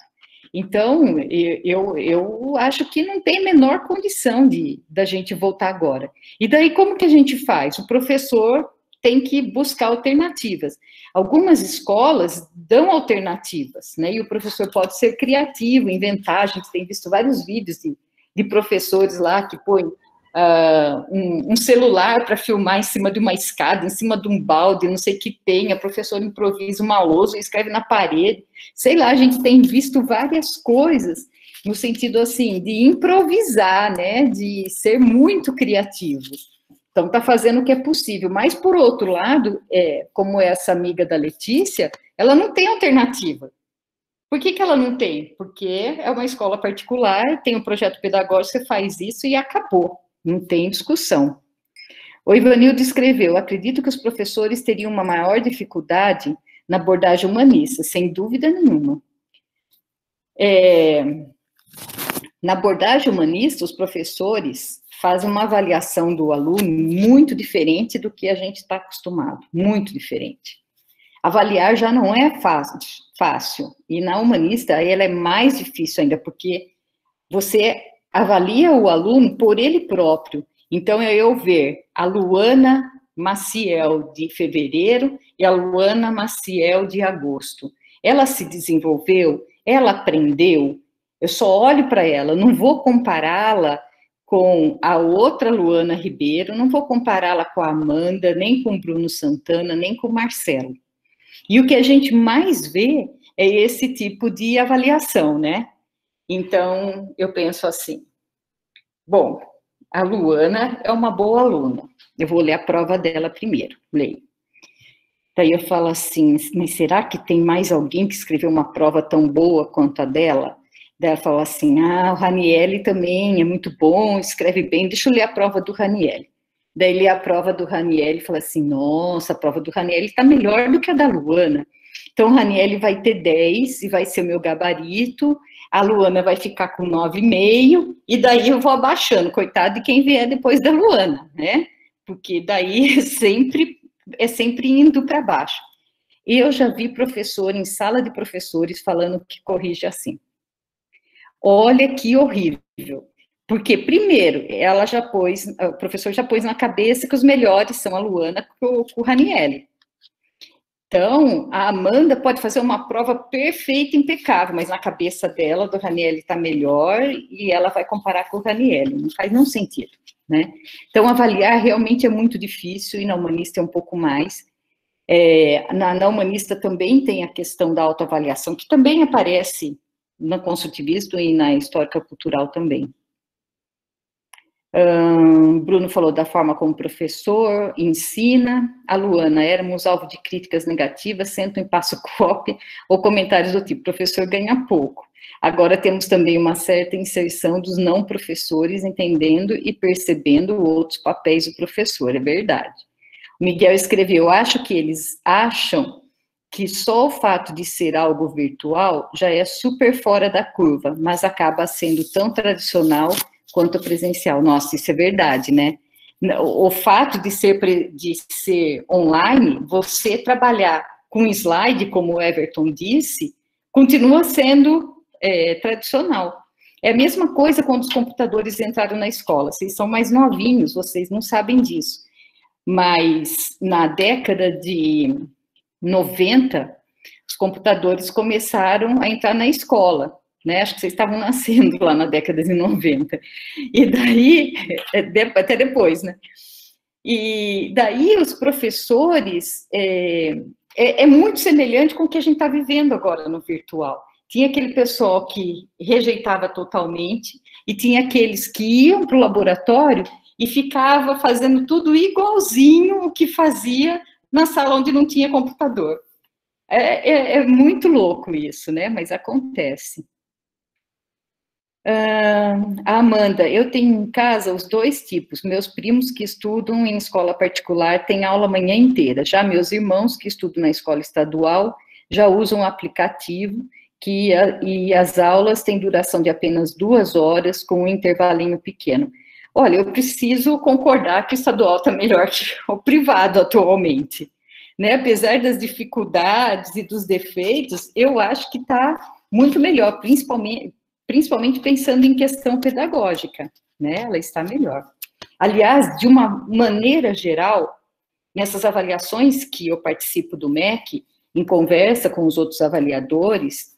Então, eu acho que não tem a menor condição da gente voltar agora. E daí, como que a gente faz? O professor tem que buscar alternativas. Algumas escolas dão alternativas, né? E o professor pode ser criativo, inventar, a gente tem visto vários vídeos de professores lá que põem um celular para filmar em cima de uma escada, em cima de um balde, não sei o que tem, a professora improvisa uma lousa e escreve na parede, sei lá, a gente tem visto várias coisas, no sentido, assim, de improvisar, né, de ser muito criativo. Então, está fazendo o que é possível, mas, por outro lado, como essa amiga da Letícia, ela não tem alternativa. Por que ela não tem? Porque é uma escola particular, tem um projeto pedagógico, você faz isso e acabou. Não tem discussão. O Ivanildo escreveu, acredito que os professores teriam uma maior dificuldade na abordagem humanista, sem dúvida nenhuma. Na abordagem humanista, os professores fazem uma avaliação do aluno muito diferente do que a gente está acostumado, muito diferente. Avaliar já não é fácil, e na humanista ela é mais difícil ainda, porque você avalia o aluno por ele próprio. Então, eu ver a Luana Maciel de fevereiro e a Luana Maciel de agosto. Ela se desenvolveu, ela aprendeu, eu só olho para ela, não vou compará-la com a outra Luana Ribeiro, não vou compará-la com a Amanda, nem com o Bruno Santana, nem com o Marcelo. E o que a gente mais vê é esse tipo de avaliação, né? Então, eu penso assim, bom, a Luana é uma boa aluna, eu vou ler a prova dela primeiro, leio. Daí eu falo assim, mas será que tem mais alguém que escreveu uma prova tão boa quanto a dela? Daí ela fala assim, o Ranieri também é muito bom, escreve bem, deixa eu ler a prova do Ranieri. Daí lê a prova do Ranieri e fala assim, nossa, a prova do Ranieri está melhor do que a da Luana. Então o Ranieri vai ter 10 e vai ser o meu gabarito, a Luana vai ficar com 9,5, e daí eu vou abaixando, coitado de quem vier depois da Luana, né? Porque daí é sempre indo para baixo. Eu já vi professor em sala de professores falando que corrige assim. Olha que horrível. Porque, primeiro, o professor já pôs na cabeça que os melhores são a Luana com o Ranieri. Então, a Amanda pode fazer uma prova perfeita, impecável, mas na cabeça dela, do Ranieri está melhor, e ela vai comparar com o Ranieri. Não faz nenhum sentido, né? Então, avaliar realmente é muito difícil, e na humanista é um pouco mais. Na humanista também tem a questão da autoavaliação, que também aparece no construtivismo e na histórica cultural também. Bruno falou da forma como o professor ensina. A Luana, éramos alvo de críticas negativas, sendo em passo cópia ou comentários do tipo, professor ganha pouco. Agora temos também uma certa inserção dos não professores, entendendo e percebendo outros papéis do professor, é verdade. O Miguel escreveu, acho que eles acham que só o fato de ser algo virtual já é super fora da curva, mas acaba sendo tão tradicional quanto presencial. Nossa, isso é verdade, né? O fato de ser online, você trabalhar com slide, como o Everton disse, continua sendo tradicional. É a mesma coisa quando os computadores entraram na escola. Vocês são mais novinhos, vocês não sabem disso. Mas na década de 90, os computadores começaram a entrar na escola, né? Acho que vocês estavam nascendo lá na década de 90. E daí, até depois, né? E daí os professores, é muito semelhante com o que a gente está vivendo agora no virtual. Tinha aquele pessoal que rejeitava totalmente, e tinha aqueles que iam para o laboratório e ficava fazendo tudo igualzinho o que fazia na sala onde não tinha computador. É muito louco isso, né? Mas acontece. A Amanda, eu tenho em casa os dois tipos. Meus primos que estudam em escola particular têm aula a manhã inteira. Já meus irmãos que estudam na escola estadual já usam o aplicativo e as aulas têm duração de apenas 2 horas com um intervalinho pequeno. Olha, eu preciso concordar que o estadual está melhor que o privado atualmente, né? Apesar das dificuldades e dos defeitos, eu acho que está muito melhor, principalmente pensando em questão pedagógica, né? Ela está melhor. Aliás, de uma maneira geral, nessas avaliações que eu participo do MEC, em conversa com os outros avaliadores,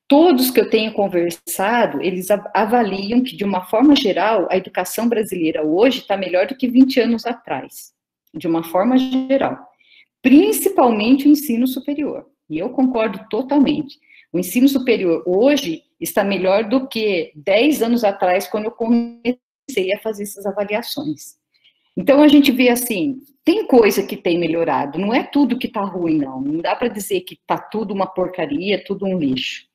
todos que eu tenho conversado, eles avaliam que, de uma forma geral, a educação brasileira hoje está melhor do que 20 anos atrás, de uma forma geral. Principalmente o ensino superior, e eu concordo totalmente. O ensino superior hoje está melhor do que 10 anos atrás, quando eu comecei a fazer essas avaliações. Então, a gente vê assim, tem coisa que tem melhorado, não é tudo que está ruim, não. Não dá para dizer que está tudo uma porcaria, tudo um lixo.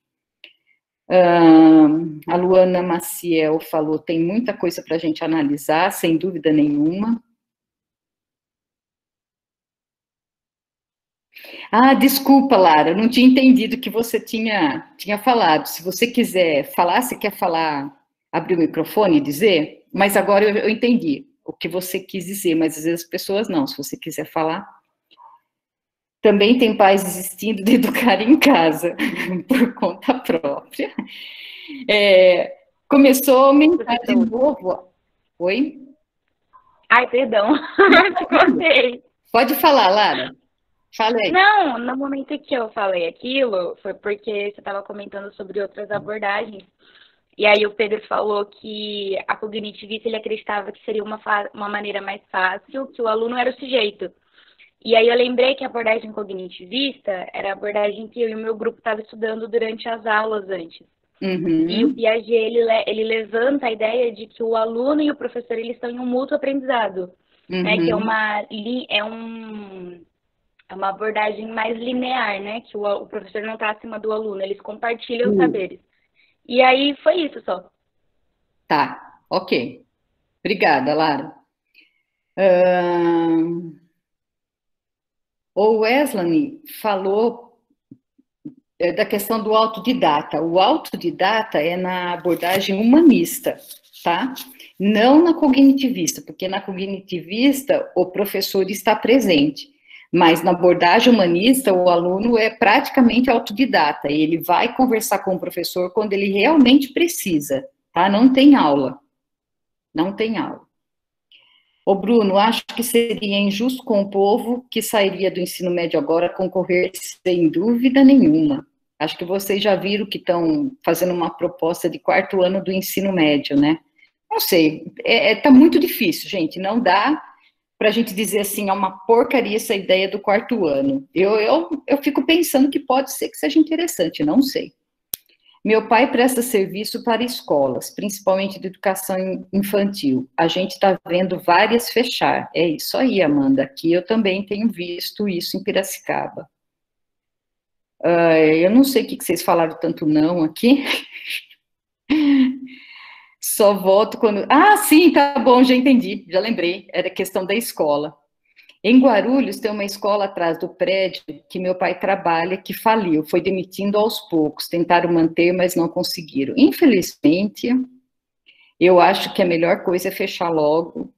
A Luana Maciel falou, tem muita coisa para a gente analisar, sem dúvida nenhuma. Desculpa, Lara, não tinha entendido que você tinha falado. Se você quiser falar, você quer falar, abrir o microfone e dizer? Mas agora eu entendi o que você quis dizer, mas às vezes as pessoas não, se você quiser falar. Também tem pais desistindo de educar em casa, por conta própria. Começou a aumentar de novo. Oi? Ai, perdão, te cortei. Pode falar, Lara. Fala aí. Não, no momento que eu falei aquilo, foi porque você estava comentando sobre outras abordagens. E aí o Pedro falou que a cognitivista ele acreditava que seria uma maneira mais fácil, que o aluno era o sujeito. E aí eu lembrei que a abordagem cognitivista era a abordagem que eu e o meu grupo estava estudando durante as aulas antes. E o Piaget, ele levanta a ideia de que o aluno e o professor, eles estão em um mútuo aprendizado, né? Que é uma abordagem mais linear, né? Que o professor não está acima do aluno, eles compartilham os saberes. E aí foi isso só. Tá, ok. Obrigada, Lara. O Wesley falou da questão do autodidata. O autodidata é na abordagem humanista, tá? Não na cognitivista, porque na cognitivista o professor está presente, mas na abordagem humanista o aluno é praticamente autodidata, ele vai conversar com o professor quando ele realmente precisa, tá? Não tem aula, não tem aula. Ô Bruno, acho que seria injusto com o povo que sairia do ensino médio agora concorrer sem dúvida nenhuma. Acho que vocês já viram que estão fazendo uma proposta de 4º ano do ensino médio, né? Não sei, tá muito difícil, gente, não dá para a gente dizer assim, é uma porcaria essa ideia do 4º ano. Eu fico pensando que pode ser que seja interessante, não sei. Meu pai presta serviço para escolas, principalmente de educação infantil. A gente está vendo várias fechar. É isso aí, Amanda. Aqui eu também tenho visto isso em Piracicaba. Eu não sei o que vocês falaram tanto não aqui. Só voto quando... Ah, sim, tá bom, já entendi, já lembrei. Era questão da escola. Em Guarulhos tem uma escola atrás do prédio que meu pai trabalha, que faliu, foi demitindo aos poucos, tentaram manter, mas não conseguiram. Infelizmente, eu acho que a melhor coisa é fechar logo,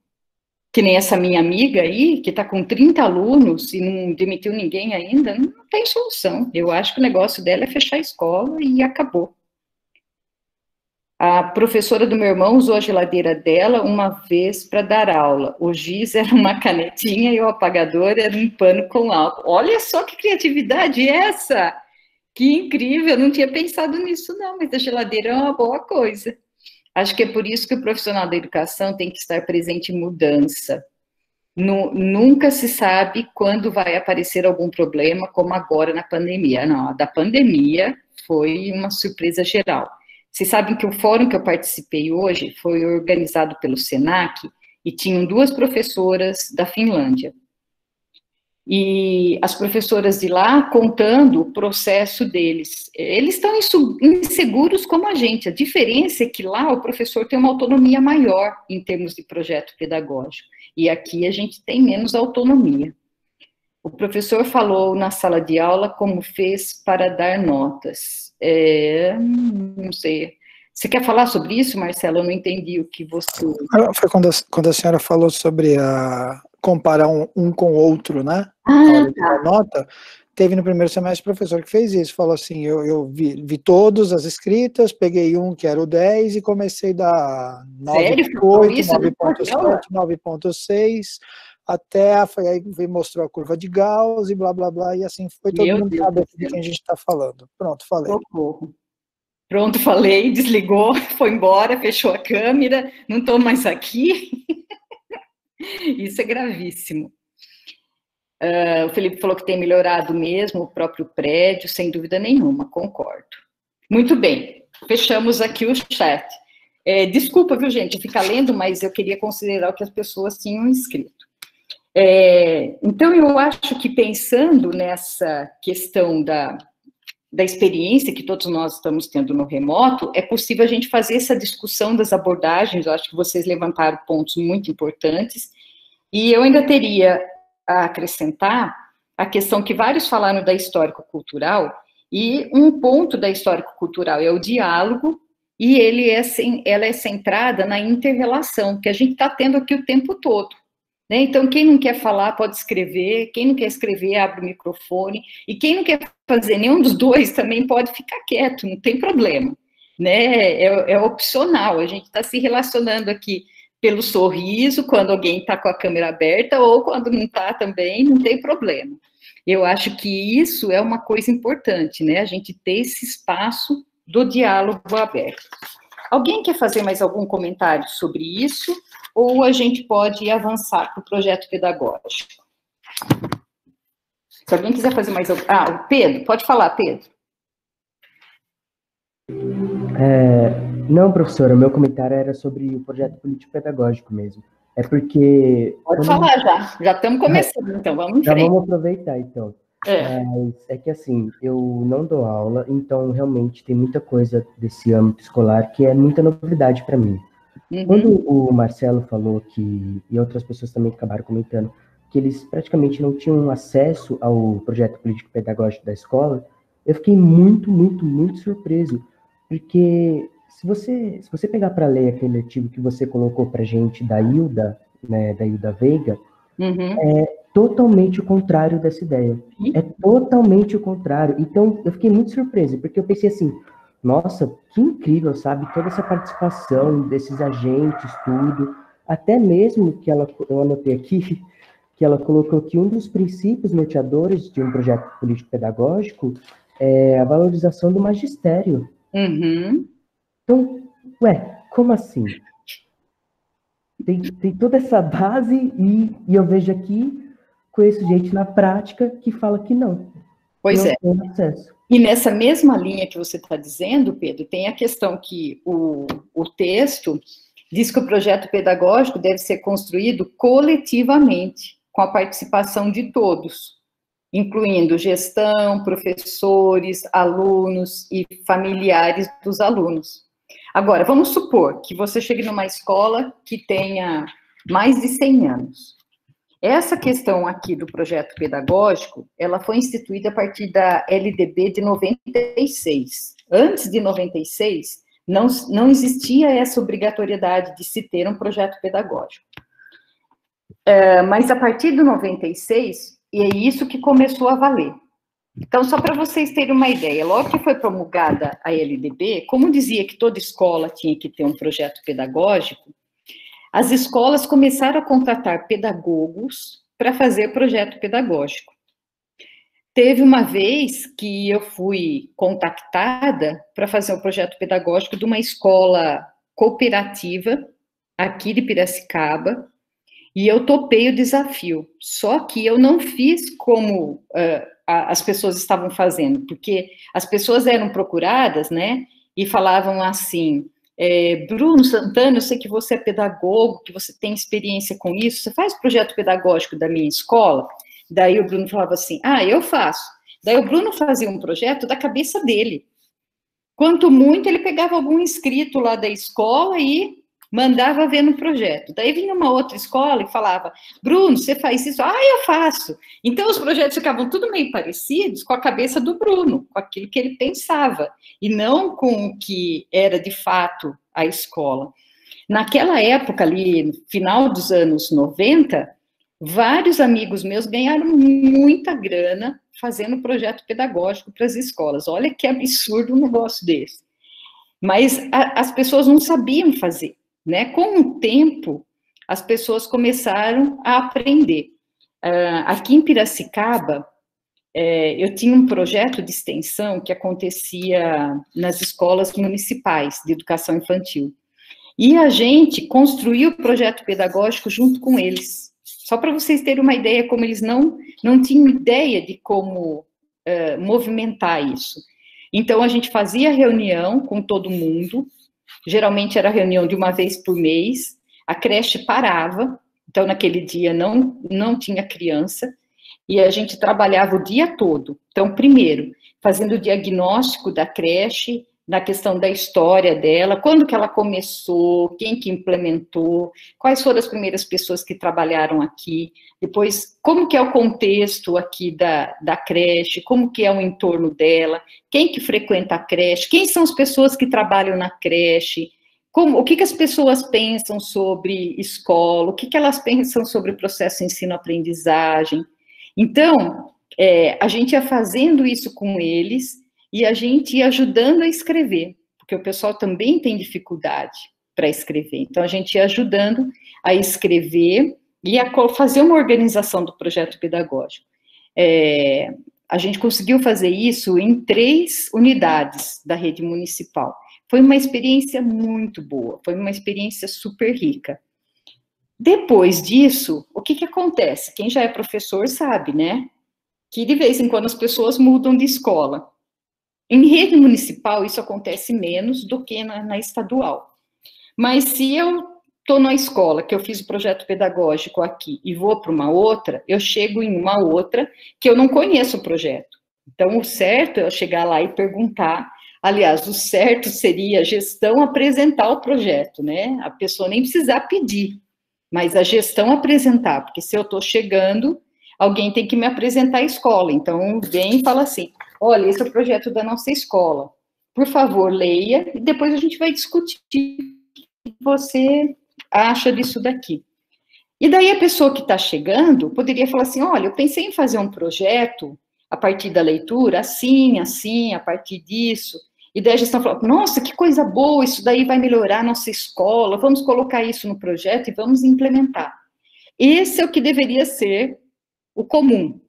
que nem essa minha amiga aí, que está com 30 alunos e não demitiu ninguém ainda, não tem solução. Eu acho que o negócio dela é fechar a escola e acabou. A professora do meu irmão usou a geladeira dela uma vez para dar aula. O giz era uma canetinha e o apagador era um pano com álcool. Olha só que criatividade é essa! Que incrível, eu não tinha pensado nisso não, mas a geladeira é uma boa coisa. Acho que é por isso que o profissional da educação tem que estar presente em mudança. Nunca se sabe quando vai aparecer algum problema, como agora na pandemia. Não, a da pandemia foi uma surpresa geral. Vocês sabem que o fórum que eu participei hoje foi organizado pelo SENAC e tinham 2 professoras da Finlândia. E as professoras de lá contando o processo deles. Eles estão inseguros como a gente. A diferença é que lá o professor tem uma autonomia maior em termos de projeto pedagógico. E aqui a gente tem menos autonomia. O professor falou na sala de aula como fez para dar notas. Não sei. Você quer falar sobre isso, Marcelo? Eu não entendi o que você... Foi quando a senhora falou sobre comparar um com o outro, né? A nota. Teve no primeiro semestre professor que fez isso. Falou assim, eu vi todas as escritas, peguei um que era o 10 e comecei a dar 9.8, 9.7, 9.6... até aí mostrou a curva de Gauss e blá, blá, blá, e assim foi todo mundo sabe de quem a gente está falando. Pronto, falei. Socorro. Pronto, falei, desligou, foi embora, fechou a câmera, não estou mais aqui. Isso é gravíssimo. O Felipe falou que tem melhorado mesmo o próprio prédio, sem dúvida nenhuma, concordo. Muito bem, fechamos aqui o chat. Desculpa, viu, gente, ficar lendo, mas eu queria considerar o que as pessoas tinham escrito. Então, eu acho que pensando nessa questão da experiência que todos nós estamos tendo no remoto, é possível a gente fazer essa discussão das abordagens. Eu acho que vocês levantaram pontos muito importantes, e eu ainda teria a acrescentar a questão que vários falaram da histórico-cultural, e um ponto da histórico-cultural é o diálogo, e ela é centrada na inter-relação, que a gente está tendo aqui o tempo todo. Né? Então, quem não quer falar pode escrever, quem não quer escrever abre o microfone, e quem não quer fazer nenhum dos dois também pode ficar quieto, não tem problema. Né? É opcional, a gente está se relacionando aqui pelo sorriso, quando alguém está com a câmera aberta, ou quando não está também, não tem problema. Eu acho que isso é uma coisa importante, né? A gente ter esse espaço do diálogo aberto. Alguém quer fazer mais algum comentário sobre isso? Ou a gente pode avançar para o projeto pedagógico? Se alguém quiser fazer mais algum... Ah, o Pedro, pode falar, Pedro. Não, professora, meu comentário era sobre o projeto político-pedagógico mesmo. É porque... Pode falar já estamos começando, então, vamos em frente. Já vamos aproveitar, então. Mas é que, assim, eu não dou aula, então, realmente, tem muita coisa desse âmbito escolar que é muita novidade para mim. Quando o Marcelo falou que, e outras pessoas também acabaram comentando, que eles praticamente não tinham acesso ao projeto político-pedagógico da escola, eu fiquei muito, muito, muito surpreso, porque se você pegar para ler aquele artigo que você colocou para gente da Hilda, né, da Hilda Veiga, é totalmente o contrário dessa ideia. É totalmente o contrário. Então, eu fiquei muito surpreso, porque eu pensei assim, nossa, que incrível, sabe? Toda essa participação desses agentes, tudo. Até mesmo que eu anotei aqui, que ela colocou que um dos princípios norteadores de um projeto político-pedagógico é a valorização do magistério. Então, como assim? Tem toda essa base e eu vejo aqui, conheço gente na prática que fala que não. Pois não é. Tem acesso. E nessa mesma linha que você está dizendo, Pedro, tem a questão que o texto diz que o projeto pedagógico deve ser construído coletivamente, com a participação de todos, incluindo gestão, professores, alunos e familiares dos alunos. Agora, vamos supor que você chegue numa escola que tenha mais de 100 anos. Essa questão aqui do projeto pedagógico, ela foi instituída a partir da LDB de 96. Antes de 96, não existia essa obrigatoriedade de se ter um projeto pedagógico. Mas a partir de 96, e é isso que começou a valer. Então, só para vocês terem uma ideia, logo que foi promulgada a LDB, como dizia que toda escola tinha que ter um projeto pedagógico, as escolas começaram a contratar pedagogos para fazer projeto pedagógico. Teve uma vez que eu fui contactada para fazer um projeto pedagógico de uma escola cooperativa aqui de Piracicaba, e eu topei o desafio, só que eu não fiz como as pessoas estavam fazendo, porque as pessoas eram procuradas, né, e falavam assim, Bruno Santana, eu sei que você é pedagogo, que você tem experiência com isso, você faz projeto pedagógico da minha escola? Daí o Bruno falava assim, eu faço. Daí o Bruno fazia um projeto da cabeça dele. Quanto muito, ele pegava algum inscrito lá da escola e mandava ver no projeto. Daí vinha uma outra escola e falava, Bruno, você faz isso? Eu faço. Então, os projetos ficavam tudo meio parecidos com a cabeça do Bruno, com aquilo que ele pensava, e não com o que era, de fato, a escola. Naquela época, ali, no final dos anos 90, vários amigos meus ganharam muita grana fazendo projeto pedagógico para as escolas. Olha que absurdo um negócio desse. Mas as pessoas não sabiam fazer. Né? Com o tempo, as pessoas começaram a aprender. Aqui em Piracicaba, eu tinha um projeto de extensão que acontecia nas escolas municipais de educação infantil. E a gente construiu o projeto pedagógico junto com eles. Só para vocês terem uma ideia, como eles não tinham ideia de como movimentar isso. Então, a gente fazia reunião com todo mundo, geralmente era reunião de uma vez por mês, a creche parava, então naquele dia não tinha criança, e a gente trabalhava o dia todo. Então, primeiro, fazendo o diagnóstico da creche, na questão da história dela, quando que ela começou, quem que implementou, quais foram as primeiras pessoas que trabalharam aqui, depois, como que é o contexto aqui da creche, como que é o entorno dela, quem que frequenta a creche, quem são as pessoas que trabalham na creche, o que as pessoas pensam sobre escola, o que elas pensam sobre o processo ensino-aprendizagem. Então, a gente ia fazendo isso com eles, e a gente ia ajudando a escrever, porque o pessoal também tem dificuldade para escrever. Então, a gente ia ajudando a escrever e a fazer uma organização do projeto pedagógico. A gente conseguiu fazer isso em 3 unidades da rede municipal. Foi uma experiência muito boa, foi uma experiência super rica. Depois disso, o que acontece? Quem já é professor sabe, né? Que de vez em quando as pessoas mudam de escola. Em rede municipal, isso acontece menos do que na estadual. Mas se eu estou na escola, que eu fiz o projeto pedagógico aqui, e vou para uma outra, eu chego em uma outra que eu não conheço o projeto. Então, o certo é eu chegar lá e perguntar. Aliás, o certo seria a gestão apresentar o projeto, né? A pessoa nem precisar pedir, mas a gestão apresentar, porque se eu estou chegando, alguém tem que me apresentar a escola. Então, vem e fala assim, olha, esse é o projeto da nossa escola. Por favor, leia, e depois a gente vai discutir o que você acha disso daqui. E daí a pessoa que está chegando poderia falar assim, olha, eu pensei em fazer um projeto a partir da leitura, assim, assim, a partir disso. E daí a gestão falou, nossa, que coisa boa, isso daí vai melhorar a nossa escola, vamos colocar isso no projeto e vamos implementar. Esse é o que deveria ser o comum,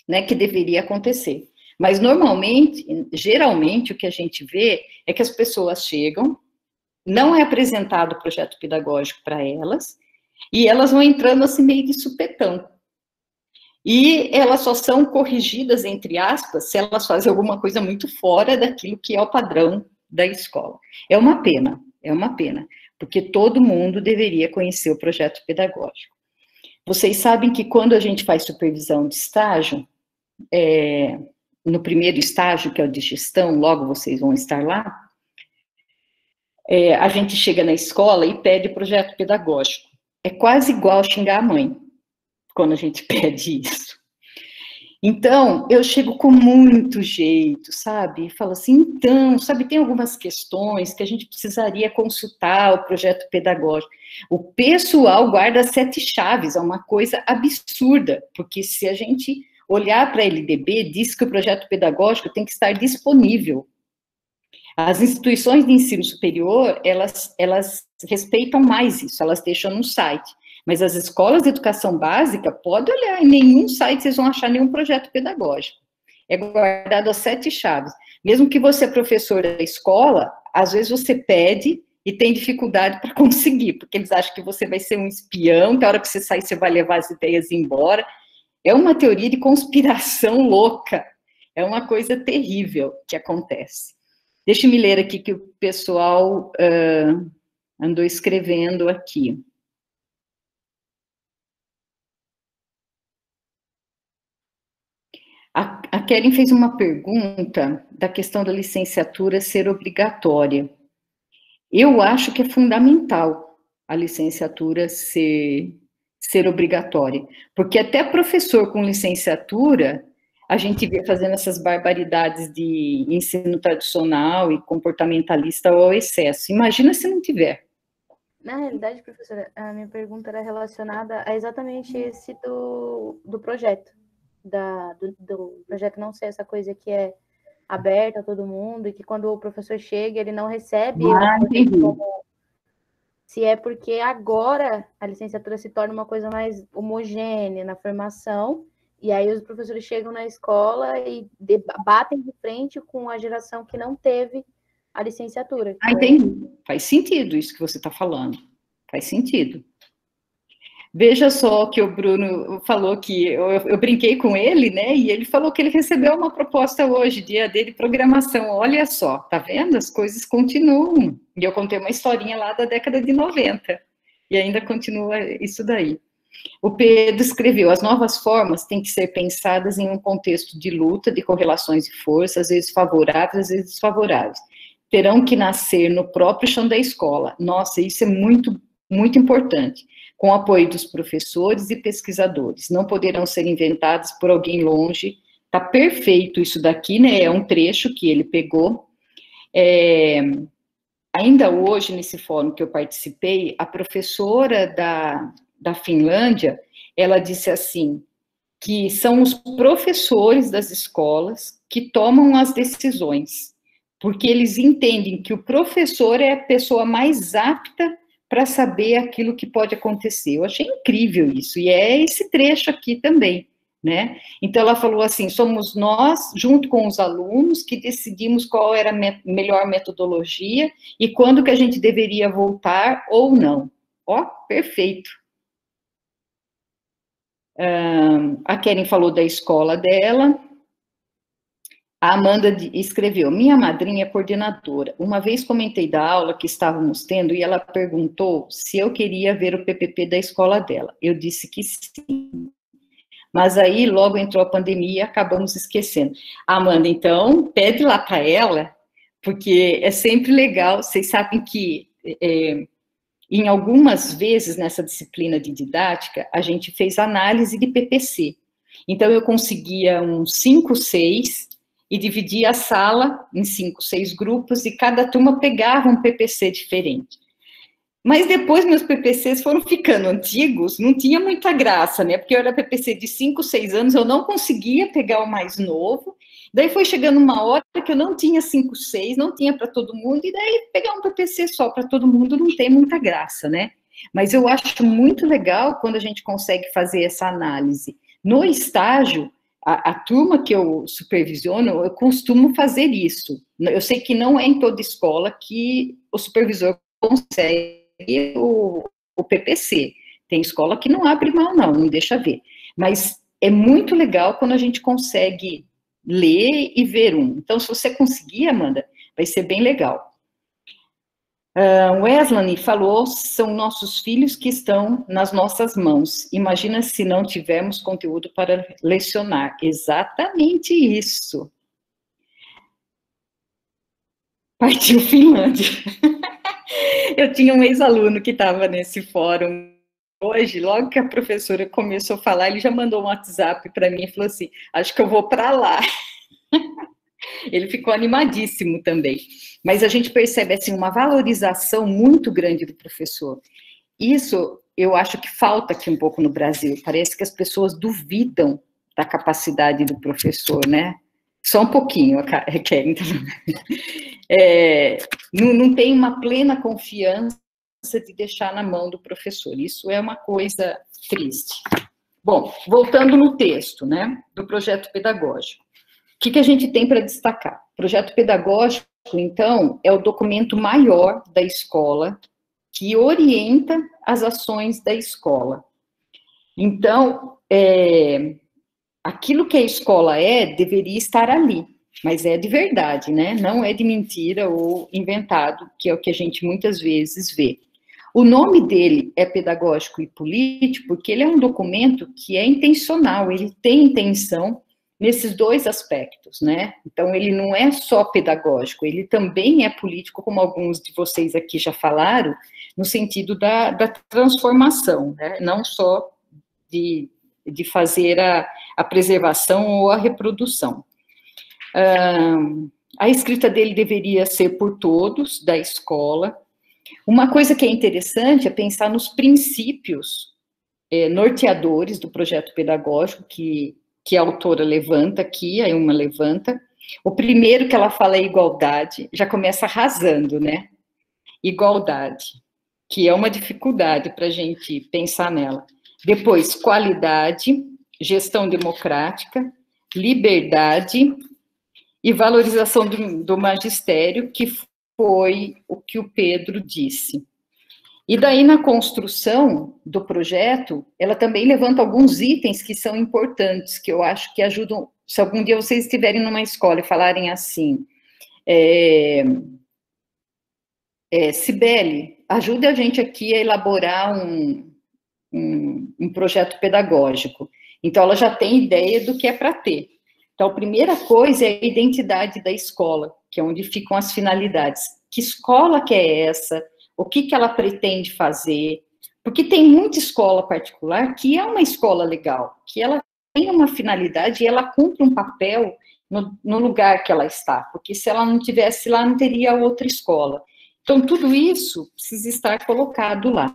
né, que deveria acontecer. Mas, normalmente, geralmente, o que a gente vê é que as pessoas chegam, não é apresentado o projeto pedagógico para elas, e elas vão entrando assim meio de supetão. E elas só são corrigidas, entre aspas, se elas fazem alguma coisa muito fora daquilo que é o padrão da escola. É uma pena, porque todo mundo deveria conhecer o projeto pedagógico. Vocês sabem que quando a gente faz supervisão de estágio, no primeiro estágio, que é o de gestão, logo vocês vão estar lá, a gente chega na escola e pede projeto pedagógico. É quase igual xingar a mãe, quando a gente pede isso. Então, eu chego com muito jeito, sabe? Falo assim, então, sabe, tem algumas questões que a gente precisaria consultar o projeto pedagógico. O pessoal guarda 7 chaves, é uma coisa absurda, porque se a gente olhar para a LDB, diz que o projeto pedagógico tem que estar disponível. As instituições de ensino superior, elas respeitam mais isso, elas deixam no site. Mas as escolas de educação básica, pode olhar, em nenhum site vocês vão achar nenhum projeto pedagógico. É guardado as 7 chaves. Mesmo que você é professor da escola, às vezes você pede e tem dificuldade para conseguir, porque eles acham que você vai ser um espião, que a hora que você sair você vai levar as ideias embora. É uma teoria de conspiração louca. É uma coisa terrível que acontece. Deixa eu me ler aqui que o pessoal andou escrevendo aqui. A Keren fez uma pergunta da questão da licenciatura ser obrigatória. Eu acho que é fundamental a licenciatura ser obrigatória, porque até professor com licenciatura, a gente vê fazendo essas barbaridades de ensino tradicional e comportamentalista ao excesso. Imagina se não tiver. Na realidade, professora, a minha pergunta era relacionada a exatamente esse do projeto. Do projeto não ser essa coisa que é aberta a todo mundo e que quando o professor chega, ele não recebe como... Se é porque agora a licenciatura se torna uma coisa mais homogênea na formação, e aí os professores chegam na escola e batem de frente com a geração que não teve a licenciatura. Entendi. Faz sentido isso que você está falando. Faz sentido. Veja só que o Bruno falou que eu brinquei com ele, né? E ele falou que ele recebeu uma proposta hoje, dia dele, programação. Olha só, tá vendo? As coisas continuam. E eu contei uma historinha lá da década de 90. E ainda continua isso daí. O Pedro escreveu, as novas formas têm que ser pensadas em um contexto de luta, de correlações de força, às vezes favoráveis, às vezes desfavoráveis. Terão que nascer no próprio chão da escola. Nossa, isso é muito, muito importante. Com o apoio dos professores e pesquisadores. Não poderão ser inventados por alguém longe. Tá perfeito isso daqui, né? É um trecho que ele pegou. Ainda hoje, nesse fórum que eu participei, a professora da Finlândia, ela disse assim, que são os professores das escolas que tomam as decisões, porque eles entendem que o professor é a pessoa mais apta para saber aquilo que pode acontecer. Eu achei incrível isso, e é esse trecho aqui também, né? Então, ela falou assim, somos nós, junto com os alunos, que decidimos qual era a melhor metodologia e quando que a gente deveria voltar ou não. Ó, perfeito. A Keren falou da escola dela. A Amanda escreveu, minha madrinha é coordenadora. Uma vez comentei da aula que estávamos tendo e ela perguntou se eu queria ver o PPP da escola dela. Eu disse que sim. Mas aí logo entrou a pandemia e acabamos esquecendo. Amanda, então, pede lá para ela, porque é sempre legal. Vocês sabem que em algumas vezes nessa disciplina de didática, a gente fez análise de PPC. Então, eu conseguia uns 5, 6, e dividia a sala em 5, 6 grupos, e cada turma pegava um PPC diferente. Mas depois meus PPCs foram ficando antigos, não tinha muita graça, né? Porque eu era PPC de 5, 6 anos, eu não conseguia pegar o mais novo, daí foi chegando uma hora que eu não tinha 5, 6, não tinha para todo mundo, e daí pegar um PPC só para todo mundo não tem muita graça, né? Mas eu acho muito legal quando a gente consegue fazer essa análise. No estágio, a turma que eu supervisiono, eu costumo fazer isso. Eu sei que não é em toda escola que o supervisor consegue o PPC. Tem escola que não abre mão, não deixa ver. Mas é muito legal quando a gente consegue ler e ver um. Então, se você conseguir, Amanda, vai ser bem legal. Wesley falou, são nossos filhos que estão nas nossas mãos. Imagina se não tivermos conteúdo para lecionar. Exatamente isso. Partiu Finlândia. Eu tinha um ex-aluno que estava nesse fórum hoje, logo que a professora começou a falar, ele já mandou um WhatsApp para mim e falou assim, acho que eu vou para lá. Ele ficou animadíssimo também. Mas a gente percebe, assim, uma valorização muito grande do professor. Isso, eu acho que falta aqui um pouco no Brasil. Parece que as pessoas duvidam da capacidade do professor, né? Só um pouquinho, Keren. Não tem uma plena confiança de deixar na mão do professor. Isso é uma coisa triste. Bom, voltando no texto, né, do projeto pedagógico. O que a gente tem para destacar? O projeto pedagógico, então, é o documento maior da escola que orienta as ações da escola. Então, aquilo que a escola deveria estar ali, mas é de verdade, né? Não é de mentira ou inventado, que é o que a gente muitas vezes vê. O nome dele é pedagógico e político porque ele é um documento que é intencional, ele tem intenção nesses dois aspectos, né? Então, ele não é só pedagógico, ele também é político, como alguns de vocês aqui já falaram, no sentido da transformação, né? Não só de fazer a preservação ou a reprodução. A escrita dele deveria ser por todos da escola. Uma coisa que é interessante é pensar nos princípios norteadores do projeto pedagógico que a autora levanta aqui, a Ilma levanta. O primeiro que ela fala é igualdade, já começa arrasando, né? Igualdade, que é uma dificuldade para a gente pensar nela. Depois, qualidade, gestão democrática, liberdade e valorização do magistério, que foi o que o Pedro disse. E daí, na construção do projeto, ela também levanta alguns itens que são importantes, que eu acho que ajudam, se algum dia vocês estiverem numa escola e falarem assim, Cibele, ajude a gente aqui a elaborar um projeto pedagógico. Então, ela já tem ideia do que é para ter. Então, a primeira coisa é a identidade da escola, que é onde ficam as finalidades. Que escola que é essa? O que ela pretende fazer? Porque tem muita escola particular que é uma escola legal, que ela tem uma finalidade e ela cumpre um papel no lugar que ela está, porque se ela não tivesse lá, não teria outra escola. Então, tudo isso precisa estar colocado lá.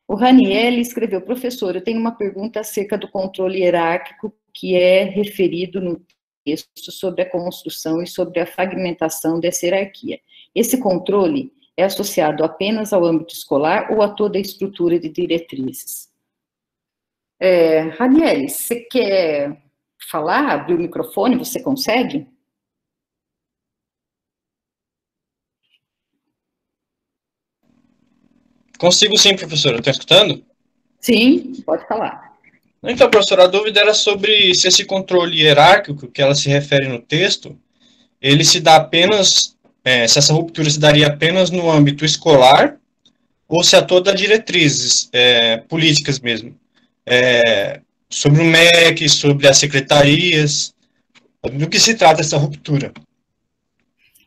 O Raniel escreveu, professor, eu tenho uma pergunta acerca do controle hierárquico que é referido no texto sobre a construção e sobre a fragmentação dessa hierarquia. Esse controle é associado apenas ao âmbito escolar ou a toda a estrutura de diretrizes? Raniele, você quer falar, abrir o microfone, você consegue? Consigo sim, professora. Está escutando? Sim, pode falar. Então, professora, a dúvida era sobre se esse controle hierárquico que ela se refere no texto, ele se dá apenas, se essa ruptura se daria apenas no âmbito escolar ou se a todas as diretrizes políticas mesmo, sobre o MEC, sobre as secretarias, do que se trata essa ruptura?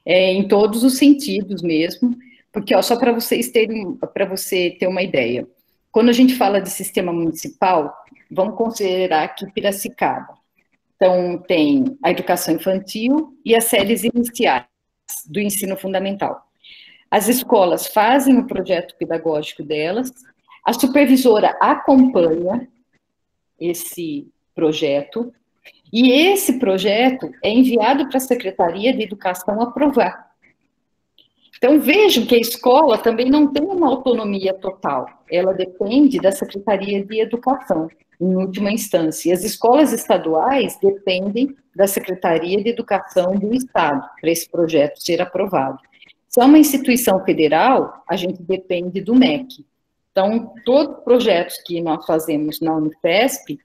Em todos os sentidos mesmo, porque ó, só para você ter uma ideia, quando a gente fala de sistema municipal, vamos considerar aqui Piracicaba. Então, tem a educação infantil e as séries iniciais do ensino fundamental. As escolas fazem o projeto pedagógico delas, a supervisora acompanha esse projeto, e esse projeto é enviado para a Secretaria de Educação aprovar. Então, vejam que a escola também não tem uma autonomia total, ela depende da Secretaria de Educação, em última instância. As escolas estaduais dependem da Secretaria de Educação do Estado, para esse projeto ser aprovado. Se é uma instituição federal, a gente depende do MEC. Então, todos os projetos que nós fazemos na Unifesp,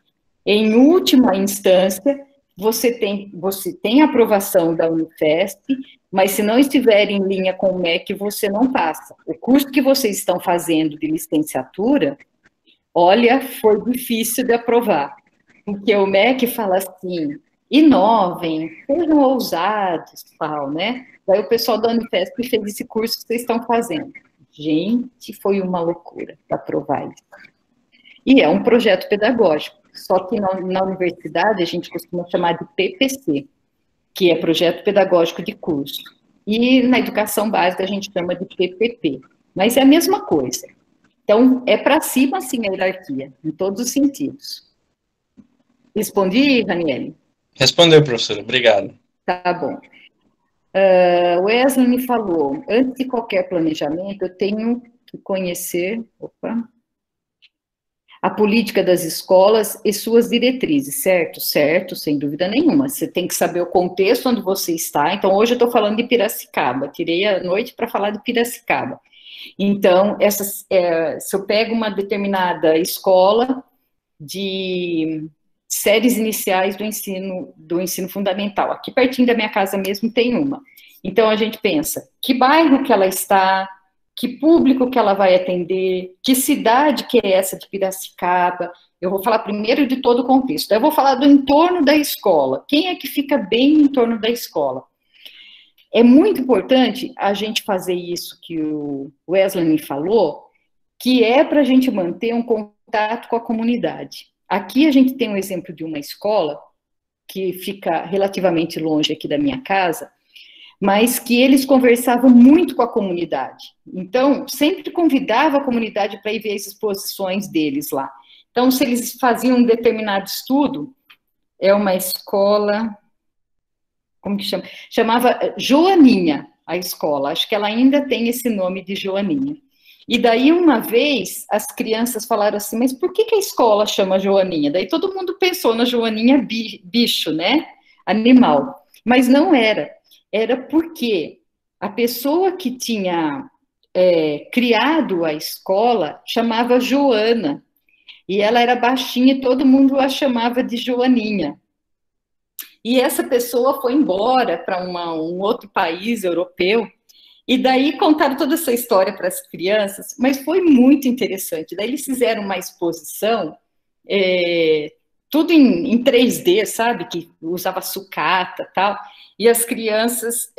em última instância, você tem a aprovação da Unifesp, mas se não estiver em linha com o MEC, você não passa. O curso que vocês estão fazendo de licenciatura, olha, foi difícil de aprovar, porque o MEC fala assim, inovem, sejam ousados, tal, né? Daí o pessoal da Unifesp fez esse curso que vocês estão fazendo. Gente, foi uma loucura para aprovar isso. E é um projeto pedagógico, só que na universidade a gente costuma chamar de PPC, que é Projeto Pedagógico de Curso. E na educação básica a gente chama de PPP, mas é a mesma coisa. Então, é para cima, sim, a hierarquia, em todos os sentidos. Respondi, Raniele? Respondeu, professora. Obrigado. Tá bom. Wesley me falou, antes de qualquer planejamento, eu tenho que conhecer a política das escolas e suas diretrizes, certo? Certo, sem dúvida nenhuma. Você tem que saber o contexto onde você está. Então, hoje eu estou falando de Piracicaba. Tirei a noite para falar de Piracicaba. Então, se eu pego uma determinada escola de séries iniciais do ensino fundamental, aqui pertinho da minha casa mesmo tem uma. Então, a gente pensa, que bairro que ela está, que público que ela vai atender, que cidade que é essa de Piracicaba. Eu vou falar primeiro de todo o contexto. Eu vou falar do entorno da escola. Quem é que fica bem em torno da escola? É muito importante a gente fazer isso que o Wesley me falou, que é para a gente manter um contato com a comunidade. Aqui a gente tem um exemplo de uma escola que fica relativamente longe aqui da minha casa, mas que eles conversavam muito com a comunidade. Então, sempre convidava a comunidade para ir ver as exposições deles lá. Então, se eles faziam um determinado estudo, é uma escola, como que chama? Chamava Joaninha, a escola. Acho que ela ainda tem esse nome de Joaninha. E daí, uma vez, as crianças falaram assim, mas por que a escola chama Joaninha? Daí todo mundo pensou na Joaninha bicho, né? Animal. Mas não era. Era porque a pessoa que tinha criado a escola chamava Joana. E ela era baixinha e todo mundo a chamava de Joaninha. E essa pessoa foi embora para um outro país europeu, e daí contaram toda essa história para as crianças, mas foi muito interessante. Daí eles fizeram uma exposição, tudo em 3D, sabe? Que usava sucata e tal, e as crianças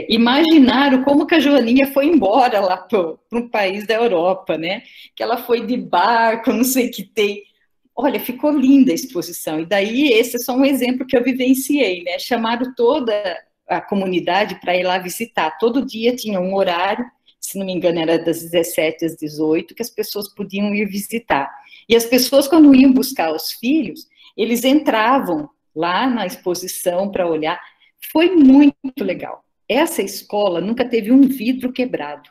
imaginaram como que a Joaninha foi embora lá para um país da Europa, né? Que ela foi de barco, não sei o que tem. Olha, ficou linda a exposição. E daí, esse é só um exemplo que eu vivenciei, né? Chamaram toda a comunidade para ir lá visitar. Todo dia tinha um horário, se não me engano, era das 17 às 18, que as pessoas podiam ir visitar. E as pessoas, quando iam buscar os filhos, eles entravam lá na exposição para olhar. Foi muito legal. Essa escola nunca teve um vidro quebrado.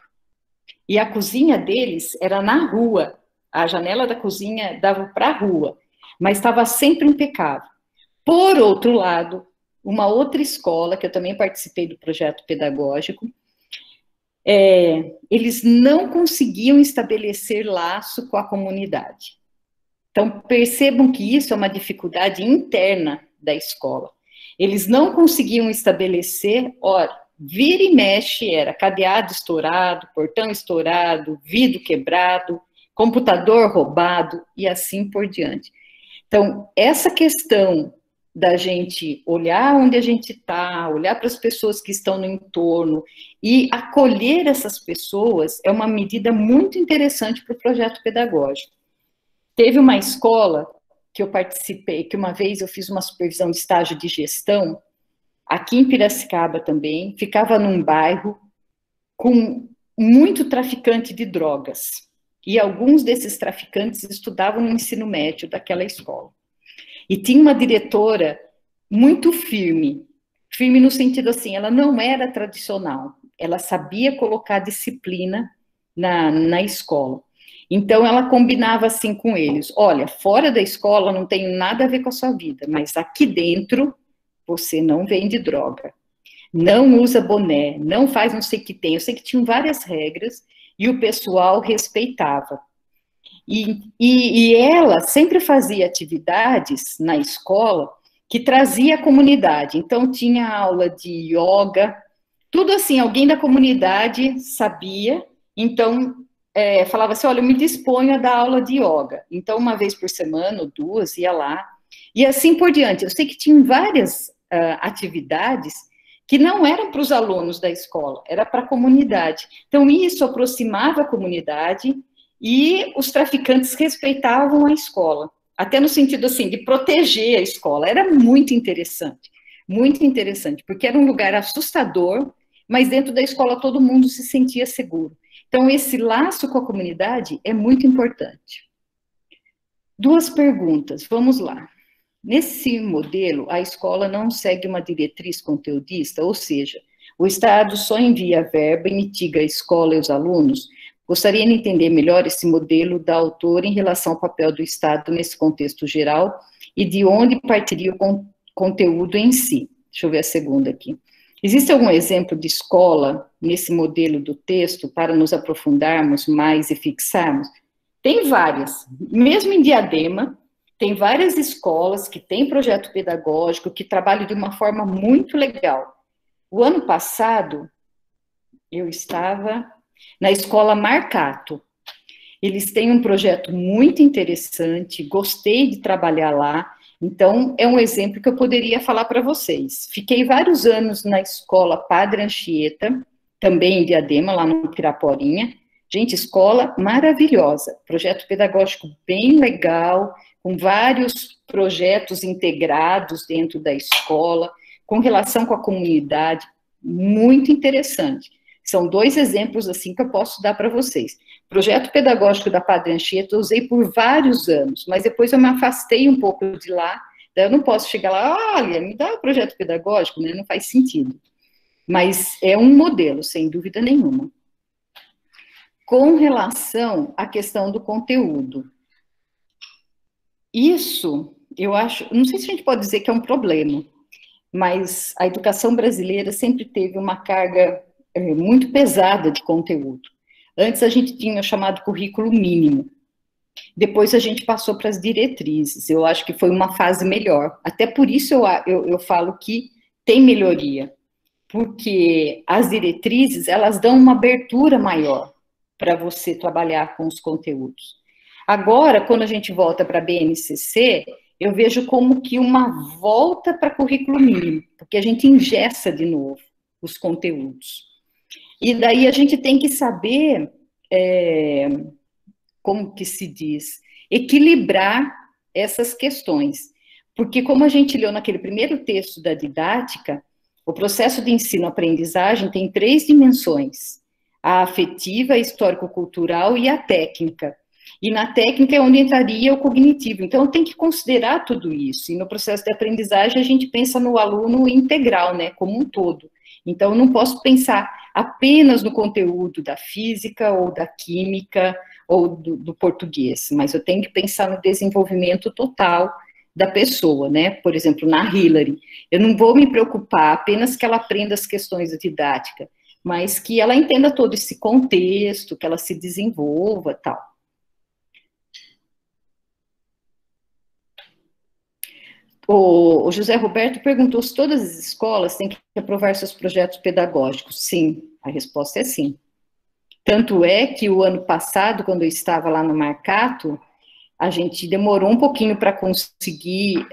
E a cozinha deles era na rua. A janela da cozinha dava para a rua. mas estava sempre impecável. Por outro lado, uma outra escola, que eu também participei do projeto pedagógico, eles não conseguiam estabelecer laço com a comunidade. Então, percebam que isso é uma dificuldade interna da escola. Eles não conseguiam estabelecer, vira e mexe, era cadeado estourado, portão estourado, vidro quebrado, computador roubado, e assim por diante. Então, essa questão da gente olhar onde a gente está, olhar para as pessoas que estão no entorno e acolher essas pessoas é uma medida muito interessante para o projeto pedagógico. Teve uma escola que eu participei, que uma vez eu fiz uma supervisão de estágio de gestão, aqui em Piracicaba também, ficava num bairro com muito traficante de drogas, e alguns desses traficantes estudavam no ensino médio daquela escola. E tinha uma diretora muito firme no sentido assim, ela não era tradicional, ela sabia colocar disciplina na escola. Então, ela combinava assim com eles, olha, fora da escola não tem nada a ver com a sua vida, mas aqui dentro você não vende droga, não usa boné, não faz não sei o que tem. Eu sei que tinham várias regras e o pessoal respeitava. E ela sempre fazia atividades na escola que trazia a comunidade. Então, tinha aula de yoga, tudo assim, alguém da comunidade sabia, então falava assim, olha, eu me disponho a dar aula de yoga. Então, uma vez por semana, ou duas, ia lá, e assim por diante. Eu sei que tinham várias atividades que não eram para os alunos da escola, era para a comunidade. Então, isso aproximava a comunidade e os traficantes respeitavam a escola, até no sentido, assim, de proteger a escola. Era muito interessante, porque era um lugar assustador, mas dentro da escola todo mundo se sentia seguro. Então, esse laço com a comunidade é muito importante. Duas perguntas, vamos lá. Nesse modelo, a escola não segue uma diretriz conteudista, ou seja, o Estado só envia a verba e mitiga a escola e os alunos. Gostaria de entender melhor esse modelo da autora em relação ao papel do Estado nesse contexto geral e de onde partiria o conteúdo em si. Deixa eu ver a segunda aqui. Existe algum exemplo de escola nesse modelo do texto para nos aprofundarmos mais e fixarmos? Tem várias. Mesmo em Diadema, tem várias escolas que têm projeto pedagógico, que trabalham de uma forma muito legal. O ano passado, eu estava na escola Marcato. Eles têm um projeto muito interessante, gostei de trabalhar lá, então é um exemplo que eu poderia falar para vocês. Fiquei vários anos na escola Padre Anchieta, também em Diadema, lá no Piraporinha. Gente, escola maravilhosa, projeto pedagógico bem legal, com vários projetos integrados dentro da escola, com relação com a comunidade, muito interessante. São dois exemplos, assim, que eu posso dar para vocês. Projeto pedagógico da Padre Anchieta eu usei por vários anos, mas depois eu me afastei um pouco de lá, daí eu não posso chegar lá, olha, me dá o projeto pedagógico, né? Não faz sentido. Mas é um modelo, sem dúvida nenhuma. Com relação à questão do conteúdo, isso, eu acho, não sei se a gente pode dizer que é um problema, mas a educação brasileira sempre teve uma carga muito pesada de conteúdo. Antes a gente tinha o chamado currículo mínimo, depois a gente passou para as diretrizes, eu acho que foi uma fase melhor, até por isso eu falo que tem melhoria, porque as diretrizes, elas dão uma abertura maior para você trabalhar com os conteúdos. Agora, quando a gente volta para a BNCC, eu vejo como que uma volta para currículo mínimo, porque a gente engessa de novo os conteúdos. E daí a gente tem que saber, como que se diz, equilibrar essas questões. Porque como a gente leu naquele primeiro texto da didática, o processo de ensino-aprendizagem tem 3 dimensões: a afetiva, a histórico-cultural e a técnica. E na técnica é onde entraria o cognitivo. Então, tem que considerar tudo isso. E no processo de aprendizagem, a gente pensa no aluno integral, né, como um todo. Então, eu não posso pensar apenas no conteúdo da física ou da química ou do português, mas eu tenho que pensar no desenvolvimento total da pessoa, né? Por exemplo, na Hillary, eu não vou me preocupar apenas que ela aprenda as questões didáticas, mas que ela entenda todo esse contexto, que ela se desenvolva, tal. O José Roberto perguntou se todas as escolas têm que aprovar seus projetos pedagógicos. Sim, a resposta é sim. Tanto é que o ano passado, quando eu estava lá no Marcato, a gente demorou um pouquinho para conseguir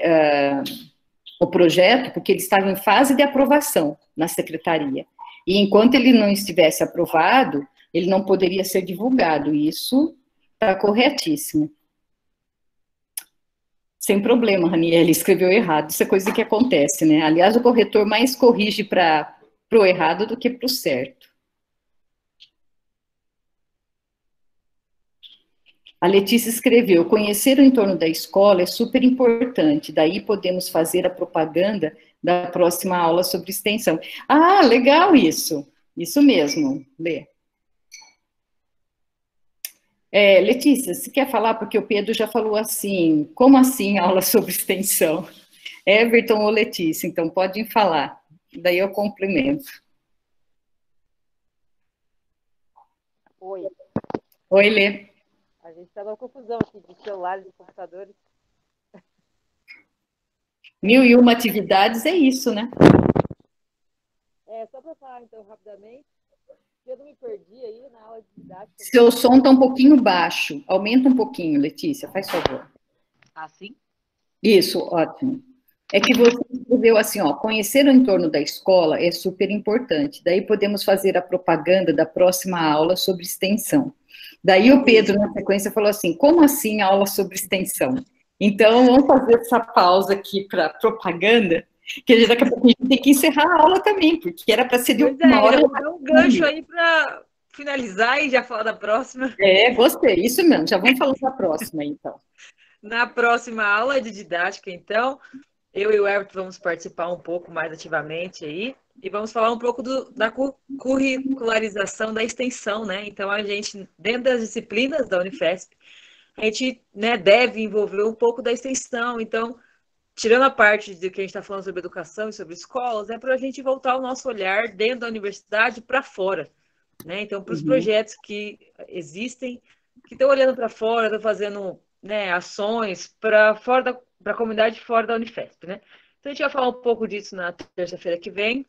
o projeto, porque ele estava em fase de aprovação na secretaria. E enquanto ele não estivesse aprovado, ele não poderia ser divulgado. Isso está corretíssimo. Sem problema, Raniel, ele escreveu errado. Isso é coisa que acontece, né? Aliás, o corretor mais corrige para o errado do que para o certo. A Letícia escreveu: conhecer o entorno da escola é super importante, daí podemos fazer a propaganda da próxima aula sobre extensão. Ah, legal isso mesmo, Lê. Letícia, você quer falar? Porque o Pedro já falou assim, como assim aula sobre extensão? Everton ou Letícia, então podem falar, daí eu complemento. Oi. Oi, Lê. A gente está numa confusão aqui de celulares e computadores. 1001 atividades é isso, né? Só para falar então rapidamente, eu não me perdi aí na aula de didática. Seu som está um pouquinho baixo. Aumenta um pouquinho, Letícia, faz favor. Assim? Isso, ótimo. É que você escreveu assim, ó, conhecer o entorno da escola é super importante. Daí podemos fazer a propaganda da próxima aula sobre extensão. Daí o Pedro, na sequência, falou assim, como assim aula sobre extensão? Então, vamos fazer essa pausa aqui para propaganda, que daqui a pouco a gente tem que encerrar a aula também, porque era para ser de uma hora. Vou dar um gancho aí para finalizar e já falar da próxima. Gostei, isso mesmo, já vamos falar da próxima, então. Na próxima aula de didática, então, eu e o Everton vamos participar um pouco mais ativamente aí, e vamos falar um pouco da curricularização da extensão, né? Então, a gente, dentro das disciplinas da Unifesp, a gente, né, deve envolver um pouco da extensão. Então, tirando a parte de que a gente está falando sobre educação e sobre escolas, é para a gente voltar o nosso olhar dentro da universidade para fora, né? Então, para os projetos que existem, que estão olhando para fora, estão fazendo, né, ações para a comunidade fora da Unifesp, né? Então, a gente vai falar um pouco disso na terça-feira que vem.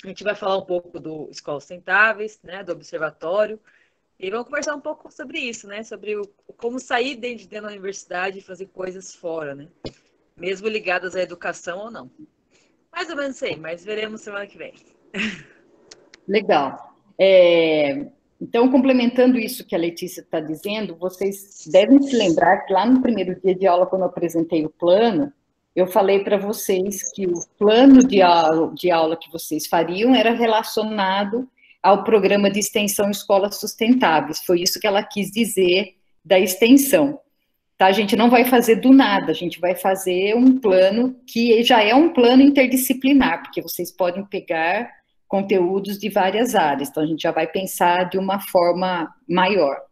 A gente vai falar um pouco do Escolas Sustentáveis, né, do Observatório, e vamos conversar um pouco sobre isso, né, sobre como sair dentro da universidade e fazer coisas fora, né, mesmo ligadas à educação ou não. Mais ou menos sei, mas veremos semana que vem. Legal. Então, complementando isso que a Letícia está dizendo, vocês devem se lembrar que lá no primeiro dia de aula, quando eu apresentei o plano, eu falei para vocês que o plano de aula que vocês fariam era relacionado ao programa de extensão Escolas Sustentáveis. Foi isso que ela quis dizer da extensão. Tá? A gente não vai fazer do nada, a gente vai fazer um plano que já é um plano interdisciplinar, porque vocês podem pegar conteúdos de várias áreas, então a gente já vai pensar de uma forma maior.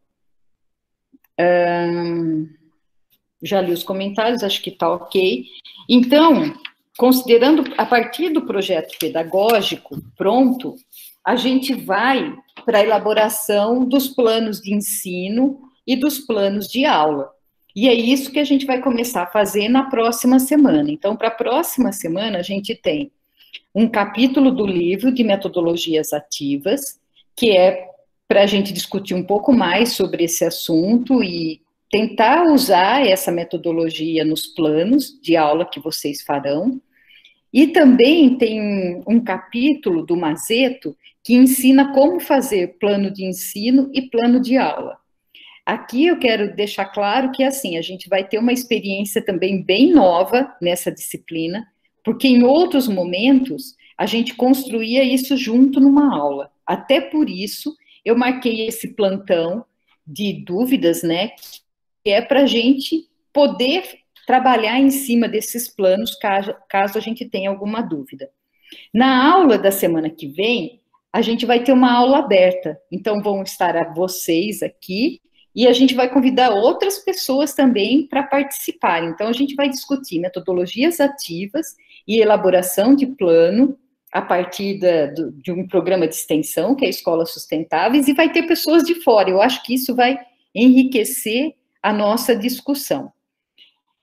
Já li os comentários, acho que está ok. Então, considerando a partir do projeto pedagógico pronto, a gente vai para a elaboração dos planos de ensino e dos planos de aula. E é isso que a gente vai começar a fazer na próxima semana. Então, para a próxima semana, a gente tem um capítulo do livro de metodologias ativas, que é para a gente discutir um pouco mais sobre esse assunto e tentar usar essa metodologia nos planos de aula que vocês farão. E também tem um capítulo do Mazeto que ensina como fazer plano de ensino e plano de aula. Aqui eu quero deixar claro que, assim, a gente vai ter uma experiência também bem nova nessa disciplina, porque em outros momentos a gente construía isso junto numa aula. Até por isso eu marquei esse plantão de dúvidas, né, que é para a gente poder trabalhar em cima desses planos, caso a gente tenha alguma dúvida. Na aula da semana que vem, a gente vai ter uma aula aberta, então vão estar vocês aqui, e a gente vai convidar outras pessoas também para participar. Então, a gente vai discutir metodologias ativas e elaboração de plano a partir de um programa de extensão, que é a Escolas Sustentáveis, e vai ter pessoas de fora. Eu acho que isso vai enriquecer a nossa discussão.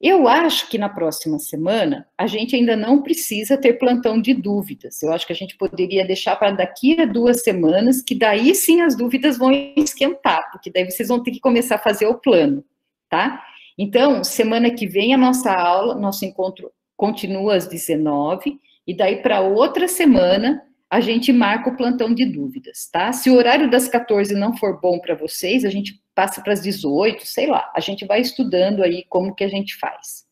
Eu acho que na próxima semana a gente ainda não precisa ter plantão de dúvidas. Eu acho que a gente poderia deixar para daqui a 2 semanas, que daí sim as dúvidas vão esquentar, porque daí vocês vão ter que começar a fazer o plano, tá? Então, semana que vem a nossa aula, nosso encontro continua às 19, e daí para outra semana a gente marca o plantão de dúvidas, tá? Se o horário das 14 não for bom para vocês, a gente passa para as 18, sei lá, a gente vai estudando aí como que a gente faz.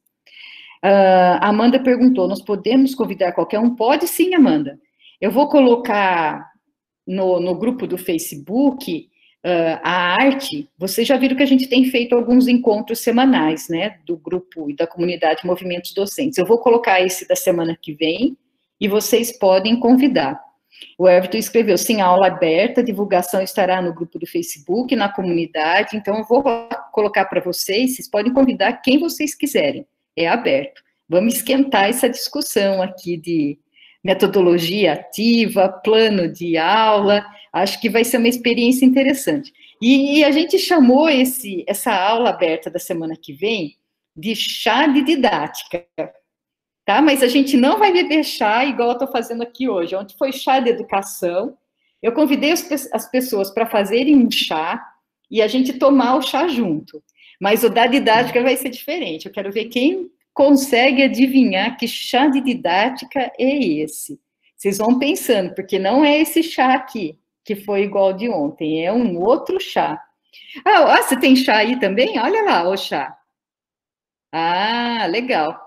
A Amanda perguntou, nós podemos convidar qualquer um? Pode sim, Amanda. Eu vou colocar no grupo do Facebook a arte, vocês já viram que a gente tem feito alguns encontros semanais, né, do grupo e da comunidade Movimentos Docentes. Eu vou colocar esse da semana que vem, e vocês podem convidar. O Everton escreveu, sim, aula aberta, divulgação estará no grupo do Facebook, na comunidade, então eu vou colocar para vocês podem convidar quem vocês quiserem, é aberto. Vamos esquentar essa discussão aqui de metodologia ativa, plano de aula, acho que vai ser uma experiência interessante. E a gente chamou essa aula aberta da semana que vem de chá de didática, tá? Mas a gente não vai beber chá igual eu estou fazendo aqui hoje. Ontem foi chá de educação. Eu convidei as pessoas para fazerem um chá e a gente tomar o chá junto. Mas o da didática vai ser diferente. Eu quero ver quem consegue adivinhar que chá de didática é esse. Vocês vão pensando, porque não é esse chá aqui, que foi igual de ontem, é um outro chá. Ah, você tem chá aí também? Olha lá o chá. Ah, legal.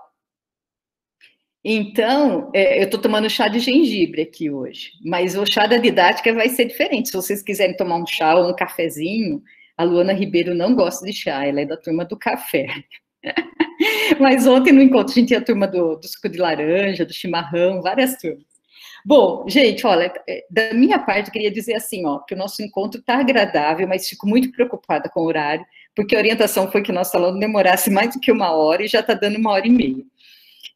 Então, eu estou tomando chá de gengibre aqui hoje, mas o chá da didática vai ser diferente. Se vocês quiserem tomar um chá ou um cafezinho, a Luana Ribeiro não gosta de chá, ela é da turma do café. Mas ontem no encontro a gente tinha a turma do suco de laranja, do chimarrão, várias turmas. Bom, gente, olha, da minha parte eu queria dizer assim, ó, que o nosso encontro está agradável, mas fico muito preocupada com o horário, porque a orientação foi que o nosso aluno demorasse mais do que 1 hora e já está dando 1h30.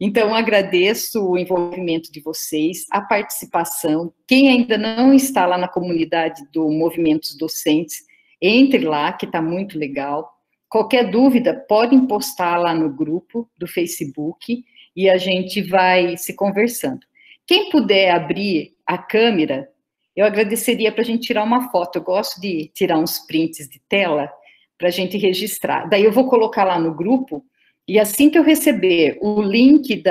Então, agradeço o envolvimento de vocês, a participação. Quem ainda não está lá na comunidade do Movimentos Docentes, entre lá, que está muito legal. Qualquer dúvida, podem postar lá no grupo do Facebook e a gente vai se conversando. Quem puder abrir a câmera, eu agradeceria para a gente tirar uma foto. Eu gosto de tirar uns prints de tela para a gente registrar. Daí eu vou colocar lá no grupo. E assim que eu receber o link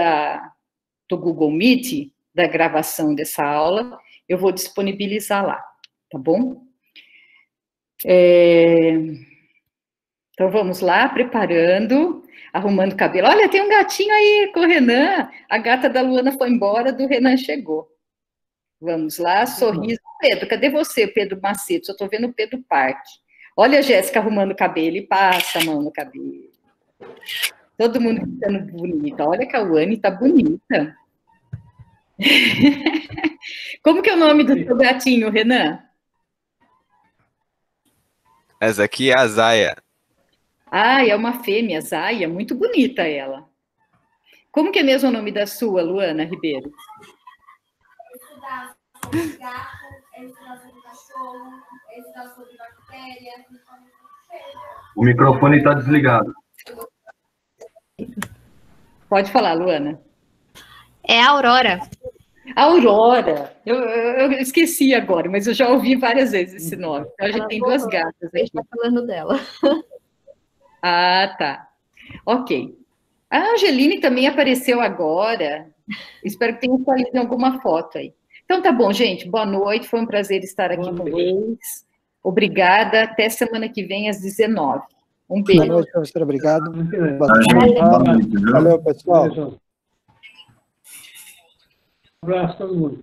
do Google Meet, da gravação dessa aula, eu vou disponibilizar lá, tá bom? Então, vamos lá, preparando, arrumando o cabelo. Olha, tem um gatinho aí com o Renan. A gata da Luana foi embora, do Renan chegou. Vamos lá, sorriso. Pedro, cadê você, Pedro Macedo? Só estou vendo o Pedro Parque. Olha a Jéssica arrumando o cabelo e passa a mão no cabelo. Todo mundo ficando bonita. Olha que a Uane tá bonita. Como que é o nome do seu gatinho, Renan? Essa aqui é a Zaya. Ah, é uma fêmea, Zaya, muito bonita ela. Como que é mesmo o nome da sua, Luana Ribeiro? Estudar sobre gato, estudar sobre cachorro, estudar sobre bactéria. O microfone está desligado. Pode falar, Luana. É a Aurora. Aurora. Eu esqueci agora, mas eu já ouvi várias vezes esse nome. Então, a gente tem 2 gatas aqui. A gente está falando dela. Ah, tá. Ok. A Angeline também apareceu agora. Espero que tenha atualizado alguma foto aí. Então, tá bom, gente. Boa noite. Foi um prazer estar aqui com vocês. Obrigada. Até semana que vem, às 19. Um beijo. Boa noite, professor. Obrigado. Valeu, pessoal. Um abraço a todo mundo.